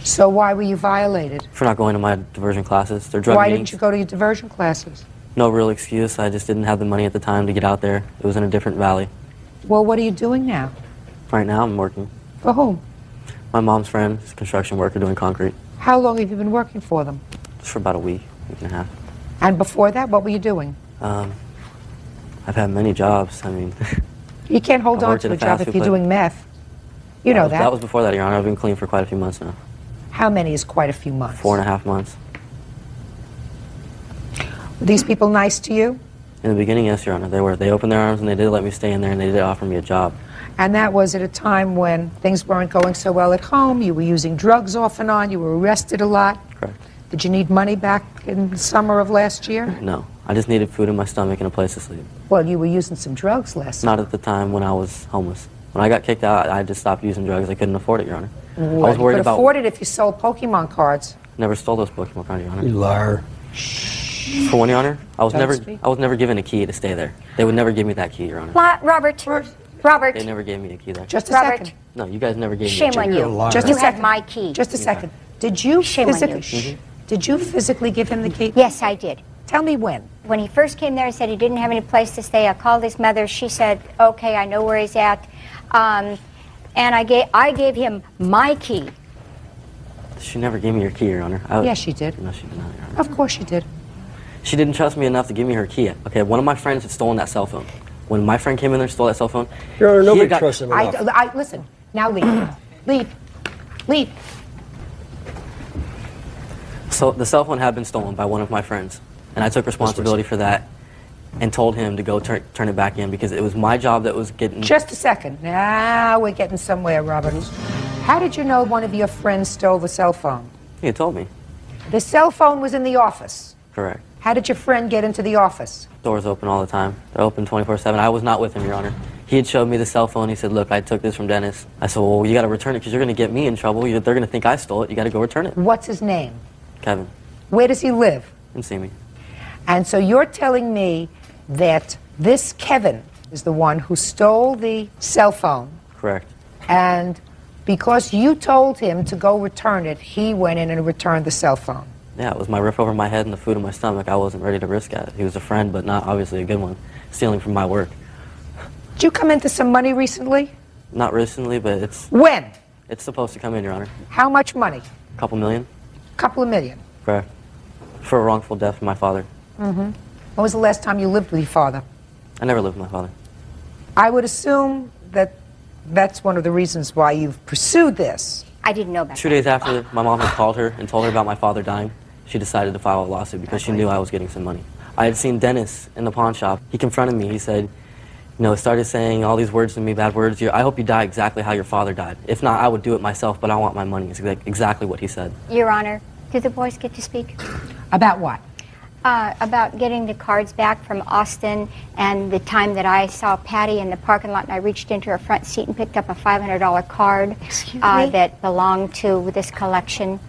S2: So why were you violated?
S5: For not going to my diversion classes. They're drug
S2: Why
S5: meetings.
S2: didn't you go to your diversion classes?
S5: No real excuse. I just didn't have the money at the time to get out there. It was in a different valley.
S2: Well, what are you doing now?
S5: Right now, I'm working.
S2: For whom?
S5: My mom's friend is a construction worker doing concrete.
S2: How long have you been working for them?
S5: Just for about a week and a half.
S2: And before that, what were you doing?
S5: I've had many jobs. I mean,
S2: You can't hold
S5: I've
S2: on
S5: worked
S2: to
S5: at
S2: a
S5: a
S2: job
S5: fast
S2: if
S5: food
S2: you're
S5: place.
S2: doing meth. You know that.
S5: That was before that, Your Honor. I've been clean for quite a few months now.
S2: How many is quite a few months?
S5: 4.5 months.
S2: Were these people nice to you?
S5: In the beginning, yes, Your Honor. They were. They opened their arms and they did let me stay in there and they did offer me a job.
S2: And that was at a time when things weren't going so well at home. You were using drugs off and on. You were arrested a lot.
S5: Correct.
S2: Did you need money back in the summer of last year?
S5: No. I just needed food in my stomach and a place to sleep.
S2: Well, you were using some drugs last
S5: Not at the time when I was homeless. When I got kicked out, I just stopped using drugs. I couldn't afford it, Your Honor.
S2: Well,
S5: I was worried
S2: you could
S5: about...
S2: afford it if you sold Pokemon cards.
S5: Never stole those Pokemon cards, Your Honor.
S17: You liar.
S5: For one, Your Honor, I was
S2: Don't
S5: never given a key to stay there. They would never give me that key, Your Honor.
S16: Robert.
S5: They never gave me a key there.
S2: Just a
S16: Robert.
S2: second.
S5: No, you guys never gave me a
S16: Shame
S5: key.
S16: on you.
S2: Just
S16: You
S2: a
S16: had
S2: second.
S16: my key.
S2: Just a second. Did you
S16: Shame on you.
S2: physically? Did you physically give him the key?
S16: Yes, I did.
S2: Tell me when.
S16: When he first came there and said he didn't have any place to stay, I called his mother. She said, "Okay, I know where he's at," and I gave him my key.
S5: She never gave me your key, Your Honor.
S2: Yes, she did.
S5: No, she did not, Your Honor.
S2: Of course she did.
S5: She didn't trust me enough to give me her key. Okay, one of my friends had stolen that cell phone. When my friend came in there and stole that cell phone,
S17: Your Honor,
S5: he
S17: nobody
S5: had got-
S17: trusts him enough.
S2: I listen. Now leave. Leave. Leave.
S5: So the cell phone had been stolen by one of my friends, and I took responsibility for that and told him to go turn it back in because it was my job that was getting...
S2: Just a second. Now we're getting somewhere, Robert. How did you know one of your friends stole the cell phone?
S5: He had told me.
S2: The cell phone was in the office.
S5: Correct.
S2: How did your friend get into the office?
S5: Doors open all the time. They're open 24/7. I was not with him, Your Honor. He had showed me the cell phone. He said, "Look, I took this from Dennis." I said, "Well, you got to return it because you're going to get me in trouble. They're going to think I stole it. You got to go return it."
S2: What's his name?
S5: Kevin.
S2: Where does he live?
S5: Didn't see me.
S2: And so you're telling me that this Kevin is the one who stole the cell phone,
S5: Correct.
S2: and because you told him to go return it, he went in and returned the cell phone.
S5: Yeah, it was my roof over my head and the food in my stomach. I wasn't ready to risk it. He was a friend, but not obviously a good one, stealing from my work.
S2: Did you come into some money recently?
S5: Not recently, but it's
S2: When?
S5: supposed to come in, Your Honor.
S2: How much money?
S5: A couple million.
S2: Couple of million.
S5: Correct. For a wrongful death from my father.
S2: Mm-hmm. When was the last time you lived with your father?
S5: I never lived with my father.
S2: I would assume that that's one of the reasons why you've pursued this.
S16: I didn't know about
S5: 2 days after my mom had called her and told her about my father dying, she decided to file a lawsuit because she knew I was getting some money. I had seen Dennis in the pawn shop. He confronted me. He said, You know, started saying all these words to me, bad words. I hope you die exactly how your father died. If not, I would do it myself, but I want my money. It's exactly what he said.
S16: Your Honor, do the boys get to speak?
S2: About what?
S16: About getting the cards back from Austin and the time that I saw Patty in the parking lot and I reached into her front seat and picked up a $500 card that belonged to this collection.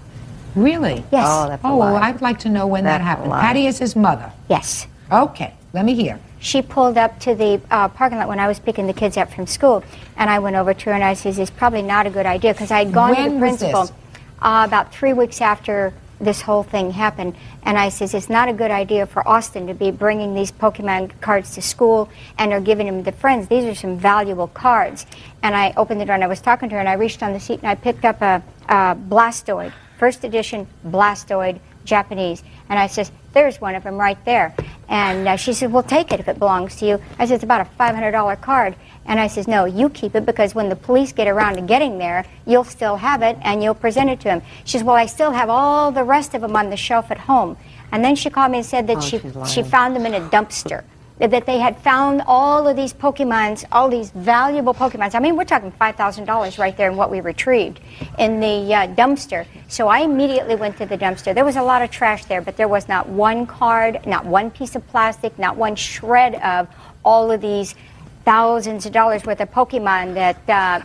S2: Really?
S16: Yes.
S2: Oh,
S16: that's a
S2: well,
S16: lie.
S2: I'd like to know when that
S16: That's a
S2: happened.
S16: lie.
S2: Patty is his mother.
S16: Yes.
S2: Okay, let me hear.
S16: She pulled up to the parking lot when I was picking the kids up from school, and I went over to her and I says, "It's probably not a good idea," because I had gone to
S2: When
S16: the
S2: was
S16: principal
S2: this?
S16: About 3 weeks after this whole thing happened, and I says, "It's not a good idea for Austin to be bringing these Pokemon cards to school, and they're giving them to friends. These are some valuable cards." And I opened the door and I was talking to her, and I reached on the seat and I picked up a Blastoid, first edition Blastoid, Japanese, and I says, "There's one of them right there." And she said, "Well, take it if it belongs to you." I said, "It's about a $500 card." And I says, "No, you keep it, because when the police get around to getting there, you'll still have it and you'll present it to him." She says, "Well, I still have all the rest of them on the shelf at home." And then she called me and said that she found them in a dumpster. That they had found all of these Pokemons, all these valuable Pokemons. I mean, we're talking $5,000 right there in what we retrieved in the dumpster. So I immediately went to the dumpster. There was a lot of trash there, but there was not one card, not one piece of plastic, not one shred of all of these thousands of dollars worth of Pokemon that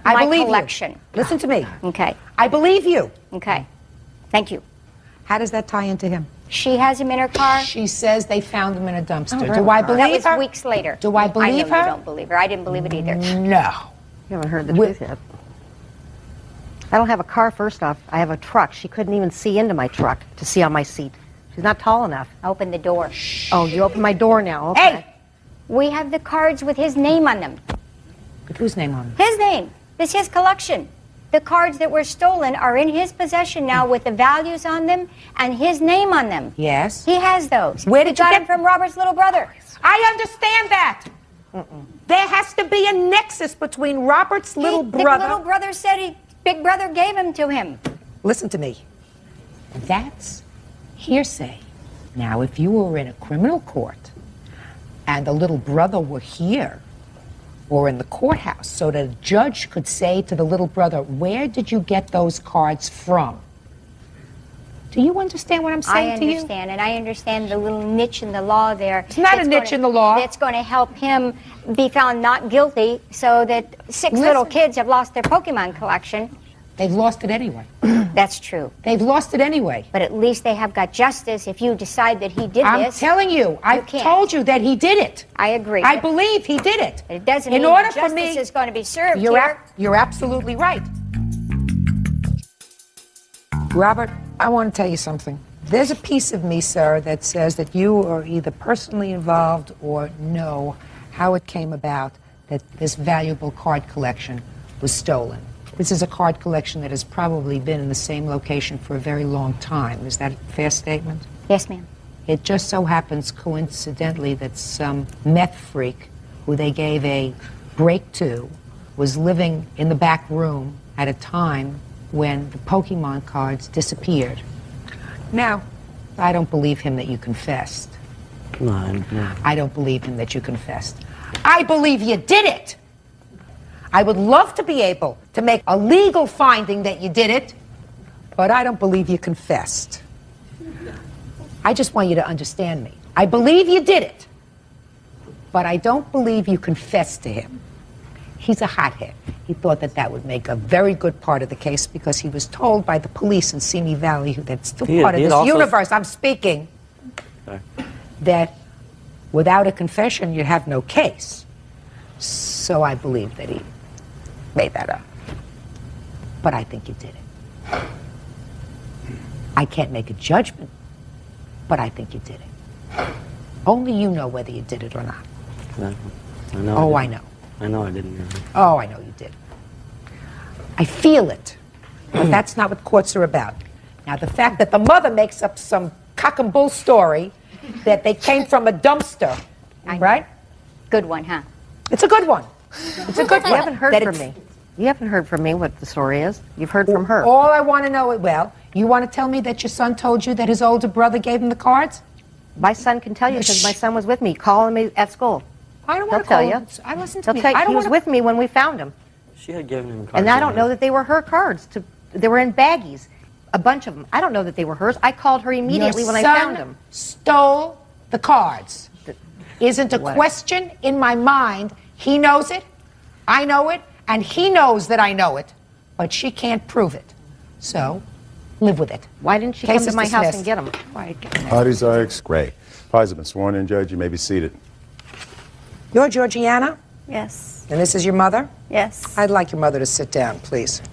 S2: I believe
S16: collection.
S2: you. Listen to me.
S16: Okay.
S2: I believe you.
S16: Okay. Thank you.
S2: How does that tie into him?
S16: She has him in her car.
S2: She says they found him in a dumpster.
S16: Oh,
S2: Do I believe
S16: that was
S2: her?
S16: weeks later.
S2: Do I believe
S16: I know
S2: her?
S16: You don't believe her. I didn't believe it either.
S2: No.
S18: You haven't heard the truth yet. I don't have a car, first off. I have a truck. She couldn't even see into my truck to see on my seat. She's not tall enough.
S16: Open the door.
S18: Oh, you opened my door now. Okay.
S16: Hey! We have the cards with his name on them.
S2: With whose name on them?
S16: His name. It's his collection. The cards that were stolen are in his possession now with the values on them and his name on them.
S2: Yes.
S16: He has those.
S2: Where did
S16: he
S2: you
S16: got
S2: get
S16: them from Robert's little brother?
S2: I understand that. There has to be a nexus between Robert's little brother.
S16: The little brother said Big Brother gave him to him.
S2: Listen to me. That's hearsay. Now, if you were in a criminal court and the little brother were here or in the courthouse, so that a judge could say to the little brother, "Where did you get those cards from?" Do you understand what I'm saying to you?
S16: I understand, and I understand the little niche in the law there.
S2: It's not a niche in the law.
S16: That's going to help him be found not guilty, so that six little kids have lost their Pokemon collection.
S2: They've lost it anyway.
S16: That's true.
S2: They've lost it anyway.
S16: But at least they have got justice if you decide that he did
S2: I'm
S16: this.
S2: telling you, I
S16: can't.
S2: told you that he did it.
S16: I agree.
S2: I believe he did it.
S16: It doesn't
S2: In
S16: mean
S2: order
S16: that
S2: for
S16: justice
S2: me,
S16: is going to be served
S2: you're,
S16: here.
S2: you're absolutely right. Robert, I want to tell you something. There's a piece of me, sir, that says that you are either personally involved or know how it came about that this valuable card collection was stolen. This is a card collection that has probably been in the same location for a very long time. Is that a fair statement?
S16: Yes, ma'am.
S2: It just so happens, coincidentally, that some meth freak who they gave a break to was living in the back room at a time when the Pokemon cards disappeared. Now, I don't believe him that you confessed.
S5: No.
S2: I don't believe him that you confessed. I believe you did it! I would love to be able to make a legal finding that you did it, but I don't believe you confessed. I just want you to understand me. I believe you did it, but I don't believe you confessed to him. He's a hothead. He thought that that would make a very good part of the case because he was told by the police in Simi Valley, that's still part of this universe I'm speaking, that without a confession you'd have no case. So I believe that he made that up. But I think you did it. I can't make a judgment, but I think you did it. Only you know whether you did it or not.
S5: I know.
S2: Oh, I know.
S5: I know I didn't.
S2: Oh, I know you did. I feel it. But that's not what courts are about. Now, the fact that the mother makes up some cock and bull story that they came from a dumpster, right?
S16: Good one, huh?
S2: It's a good one. It's a good one.
S18: You haven't heard from me. You haven't heard from me what the story is. You've heard from her.
S2: All I want to know is, well, you want to tell me that your son told you that his older brother gave him the cards?
S18: My son can tell you because my son was with me calling me at school.
S2: I don't
S18: He'll
S2: want to
S18: tell
S2: call
S18: you.
S2: him. I listen to
S18: He'll
S2: me.
S18: tell you.
S2: I don't
S18: He was
S2: wanna-
S18: with me when we found him.
S5: She had given him cards.
S18: And I don't know that they were her cards. They were in baggies, a bunch of them. I don't know that they were hers. I called her immediately
S2: Your
S18: when I
S2: son
S18: found them.
S2: stole the cards. Isn't a question in my mind. He knows it, I know it, and he knows that I know it, but she can't prove it. So, live with it.
S18: Why didn't she
S2: Case
S18: come to
S2: is
S18: my house
S2: dismissed.
S18: and get them?
S1: Parties are Gray. Parties have been sworn in, Judge. You may be seated.
S2: You're Georgiana?
S14: Yes.
S2: And this is your mother?
S14: Yes.
S2: I'd like your mother to sit down, please.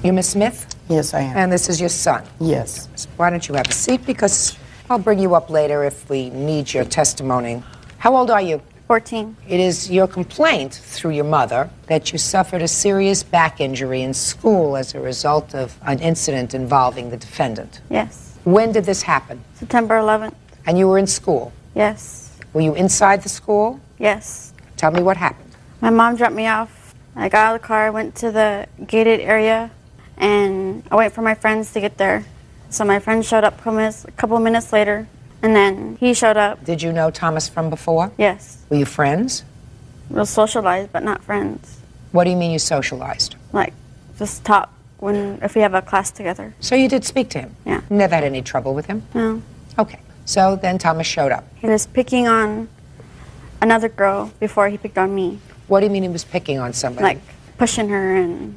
S2: You Miss Smith?
S19: Yes, I am.
S2: And this is your son?
S19: Yes.
S2: Why don't you have a seat? Because I'll bring you up later if we need your testimony. How old are you?
S14: 14.
S2: It is your complaint through your mother that you suffered a serious back injury in school as a result of an incident involving the defendant.
S14: Yes.
S2: When did this happen?
S14: September 11th.
S2: And you were in school?
S14: Yes.
S2: Were you inside the school?
S14: Yes.
S2: Tell me what happened.
S14: My mom dropped me off. I got out of the car, went to the gated area, and I waited for my friends to get there. So my friend showed up a couple of minutes later, and then he showed up.
S2: Did you know Thomas from before?
S14: Yes.
S2: Were you friends?
S14: We were socialized, but not friends.
S2: What do you mean you socialized?
S14: Like, just talk if we have a class together.
S2: So you did speak to him?
S14: Yeah.
S2: Never had any trouble with him?
S14: No.
S2: Okay. So then Thomas showed up.
S14: He was picking on another girl before he picked on me.
S2: What do you mean he was picking on somebody?
S14: Like, pushing her and,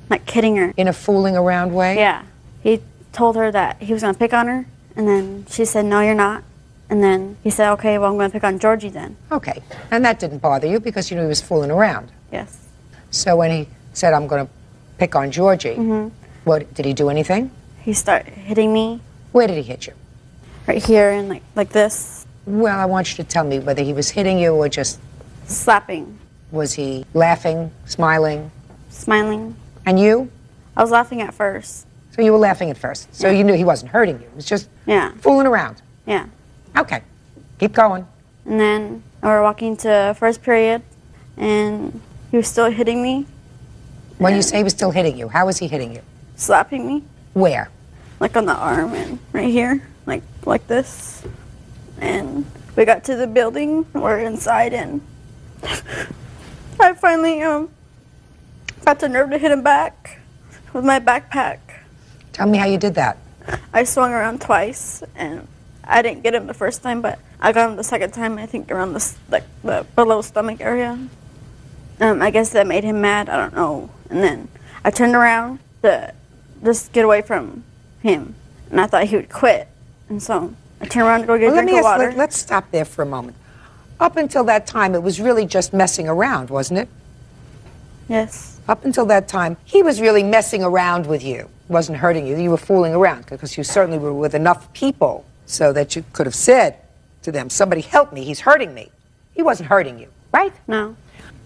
S14: like, kidding her.
S2: In a fooling around way?
S14: Yeah. He told her that he was going to pick on her, and then she said, no, you're not. And then he said, okay, well, I'm going to pick on Georgie then.
S2: Okay. And that didn't bother you because you knew he was fooling around?
S14: Yes.
S2: So when he said, I'm going to pick on Georgie, what, did he do anything?
S14: He started hitting me.
S2: Where did he hit you?
S14: Right here and like this.
S2: Well, I want you to tell me whether he was hitting you or just...
S14: Slapping.
S2: Was he laughing, smiling?
S14: Smiling.
S2: And you?
S14: I was laughing at first.
S2: So you were laughing at first. So you knew he wasn't hurting you. It was just fooling around.
S14: Yeah.
S2: Okay. Keep going.
S14: And then we were walking to first period, and he was still hitting me.
S2: When you say he was still hitting you, how was he hitting you?
S14: Slapping me.
S2: Where?
S14: Like on the arm and right here, like this. And we got to the building, we're inside, and I finally got the nerve to hit him back with my backpack.
S2: Tell me how you did that.
S14: I swung around twice, and I didn't get him the first time, but I got him the second time, I think around the below stomach area. I guess that made him mad, I don't know. And then I turned around to just get away from him, and I thought he would quit. And so I turned around to go get a drink of water.
S2: Let's stop there for a moment. Up until that time, it was really just messing around, wasn't it?
S14: Yes.
S2: Up until that time, he was really messing around with you. Wasn't hurting you. You were fooling around because you certainly were with enough people so that you could have said to them, somebody help me, he's hurting me. He wasn't hurting you, right?
S14: No.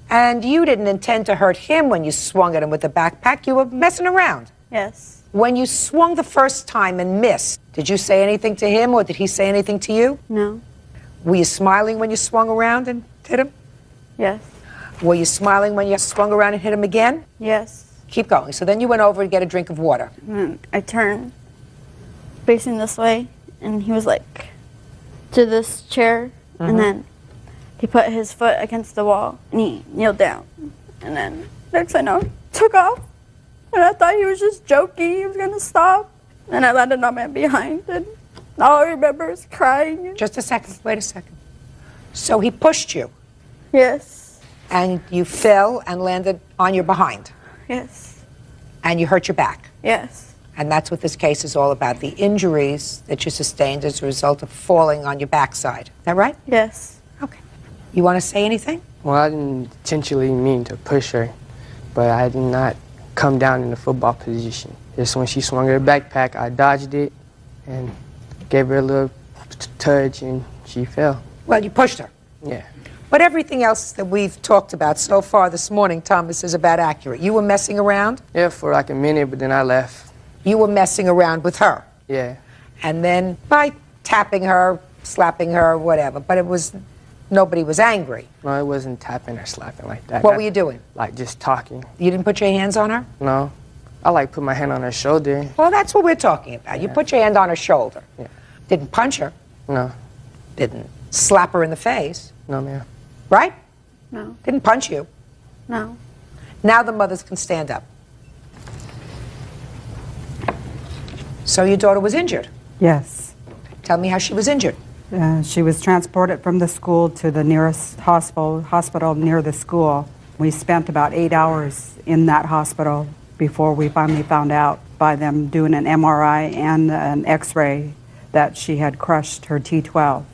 S2: And you didn't intend to hurt him when you swung at him with the backpack. You were messing around.
S14: Yes.
S2: When you swung the first time and missed, did you say anything to him or did he say anything to you?
S14: No.
S2: Were you smiling when you swung around and hit him?
S14: Yes.
S2: Were you smiling when you swung around and hit him again?
S14: Yes.
S2: Keep going. So then you went over to get a drink of water.
S14: And I turned facing this way, and he was like to this chair, and then he put his foot against the wall, and he kneeled down. And then next thing I know, he took off, and I thought he was just joking. He was going to stop. And I landed on my behind, and all I remember is crying.
S2: Just a second. Wait a second. So he pushed you?
S14: Yes.
S2: And you fell and landed on your behind?
S14: Yes.
S2: And you hurt your back?
S14: Yes.
S2: And that's what this case is all about, the injuries that you sustained as a result of falling on your backside. Is that right?
S14: Yes.
S2: Okay. You want to say anything?
S3: Well, I didn't intentionally mean to push her, but I did not come down in the football position. Just when she swung her backpack, I dodged it and gave her a little touch, and she fell.
S2: Well, you pushed her.
S3: Yeah.
S2: But everything else that we've talked about so far this morning, Thomas, is about accurate. You were messing around?
S3: Yeah, for like a minute, but then I left.
S2: You were messing around with her?
S3: Yeah.
S2: And then by tapping her, slapping her, whatever, but nobody was angry.
S3: No, it wasn't tapping or slapping like that.
S2: What were you doing?
S3: Like just talking.
S2: You didn't put your hands on her?
S3: No. I like put my hand on her shoulder.
S2: Well, that's what we're talking about. You put your hand on her shoulder.
S3: Yeah.
S2: Didn't punch her?
S3: No.
S2: Didn't slap her in the face.
S3: No, ma'am.
S2: Right?
S14: No.
S2: Didn't punch you.
S14: No.
S2: Now the mothers can stand up. So your daughter was injured.
S19: Yes.
S2: Tell me how she was injured.
S19: She was transported from the school to the nearest hospital near the school. We spent about 8 hours in that hospital before we finally found out by them doing an MRI and an x-ray that she had crushed her T12.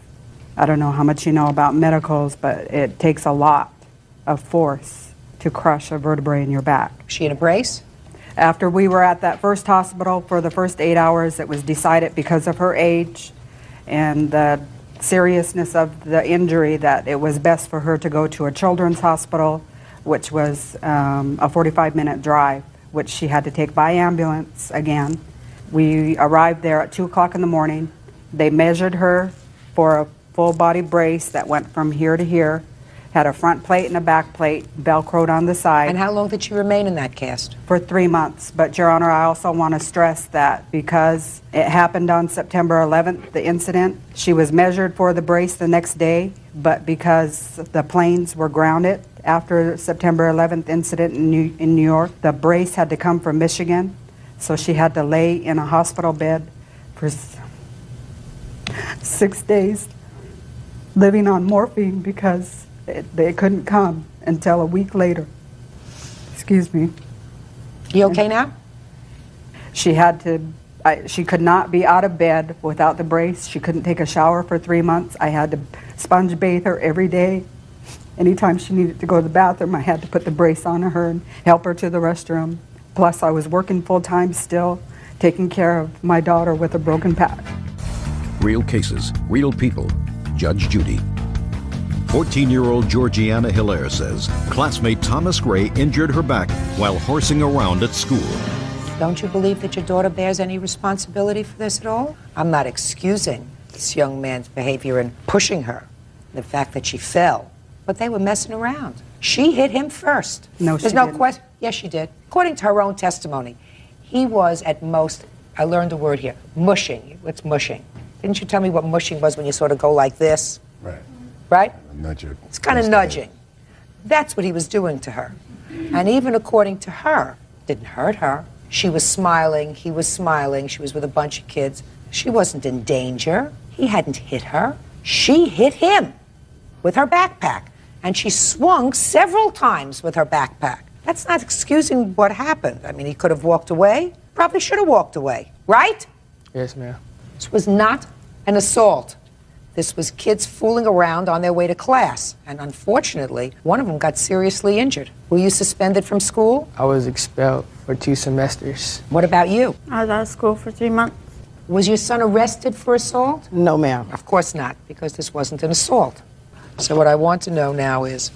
S19: I don't know how much you know about medicals, but it takes a lot of force to crush a vertebrae in your back.
S2: Was she in a brace?
S19: After we were at that first hospital for the first 8 hours, it was decided because of her age and the seriousness of the injury that it was best for her to go to a children's hospital, which was a 45-minute drive, which she had to take by ambulance again. We arrived there at 2 o'clock in the morning. They measured her for a full-body brace that went from here to here, had a front plate and a back plate, Velcroed on the side.
S2: And how long did she remain in that cast?
S19: For 3 months. But, Your Honor, I also want to stress that because it happened on September 11th, the incident, she was measured for the brace the next day, but because the planes were grounded after September 11th incident in New York, the brace had to come from Michigan, so she had to lay in a hospital bed for 6 days, living on morphine because they couldn't come until a week later. Excuse me.
S2: You okay now?
S19: She had to, she could not be out of bed without the brace. She couldn't take a shower for 3 months. I had to sponge bathe her every day. Anytime she needed to go to the bathroom, I had to put the brace on her and help her to the restroom. Plus, I was working full-time still, taking care of my daughter with a broken back.
S6: Real cases, real people. Judge Judy. 14-year-old Georgiana Hilaire says classmate Thomas Gray injured her back while horsing around at school.
S2: Don't you believe that your daughter bears any responsibility for this at all? I'm not excusing this young man's behavior in pushing her, the fact that she fell, but they were messing around. She hit him first.
S19: No,
S2: There's
S19: she
S2: no
S19: didn't.
S2: question. Yes, she did. According to her own testimony, he was at most, I learned a word here, mushing. What's mushing? Didn't you tell me what mushing was when you sort of go like this?
S1: Right.
S2: Right?
S1: Nudge her.
S2: It's kind of nudging. That's what he was doing to her. And even according to her, didn't hurt her. She was smiling, he was smiling, she was with a bunch of kids. She wasn't in danger. He hadn't hit her. She hit him with her backpack. And she swung several times with her backpack. That's not excusing what happened. I mean, he could have walked away. Probably should have walked away. Right?
S3: Yes, ma'am.
S2: This was not an assault. This was kids fooling around on their way to class. And unfortunately, one of them got seriously injured. Were you suspended from school?
S3: I was expelled for 2 semesters.
S2: What about you?
S14: I was out of school for 3 months.
S2: Was your son arrested for assault?
S3: No, ma'am.
S2: Of course not, because this wasn't an assault. So what I want to know now is,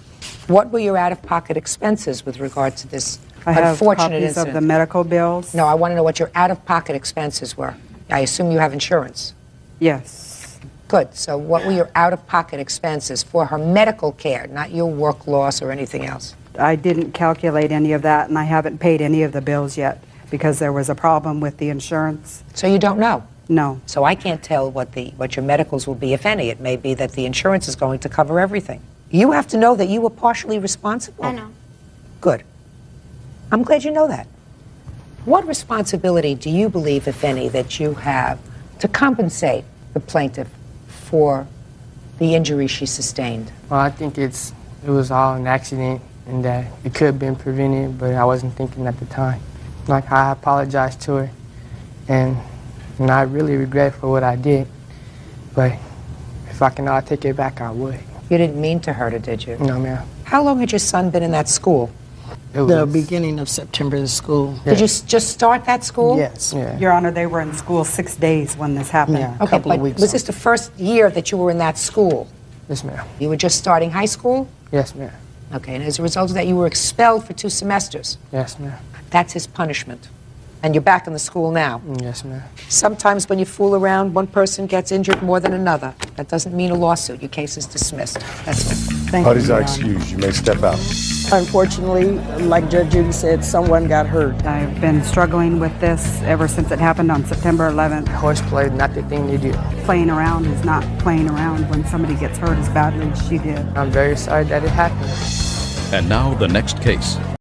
S2: what were your out-of-pocket expenses with regard to this
S19: I have
S2: unfortunate
S19: copies
S2: incident?
S19: of the medical bills.
S2: No, I want to know what your out-of-pocket expenses were. I assume you have insurance.
S19: Yes.
S2: Good. So what were your out-of-pocket expenses for her medical care, not your work loss or anything else?
S19: I didn't calculate any of that, and I haven't paid any of the bills yet because there was a problem with the insurance.
S2: So you don't know?
S19: No.
S2: So I can't tell what your medicals will be, if any. It may be that the insurance is going to cover everything. You have to know that you were partially responsible.
S14: I know.
S2: Good. I'm glad you know that. What responsibility do you believe, if any, that you have to compensate the plaintiff for the injury she sustained?
S3: Well, I think it was all an accident and that it could have been prevented, but I wasn't thinking at the time. Like, I apologized to her, and I really regret for what I did, but if I can take it back, I would.
S2: You didn't mean to hurt her, did you?
S3: No, ma'am.
S2: How long had your son been in that school?
S20: The beginning of September, the school.
S2: Did you just start that school?
S20: Yes.
S3: Yeah.
S19: Your Honor, they were in school 6 days when this happened.
S20: Yeah,
S2: Okay,
S20: couple of
S2: but
S20: weeks.
S2: was this the first year that you were in that school?
S3: Yes, ma'am.
S2: You were just starting high school?
S3: Yes, ma'am.
S2: Okay, and as a result of that, you were expelled for 2 semesters.
S3: Yes, ma'am.
S2: That's his punishment. And you're back in the school now.
S3: Yes, ma'am.
S2: Sometimes when you fool around, one person gets injured more than another. That doesn't mean a lawsuit. Your case is dismissed. That's it.
S19: Thank
S1: Parties
S19: you,
S1: are
S19: Your Honor.
S1: excused. You may step out.
S20: Unfortunately, like Judge Judy said, someone got hurt.
S19: I've been struggling with this ever since it happened on September 11th.
S20: Horseplay, not the thing to do.
S19: Playing around is not playing around when somebody gets hurt as badly as she did.
S20: I'm very sorry that it happened.
S6: And now the next case.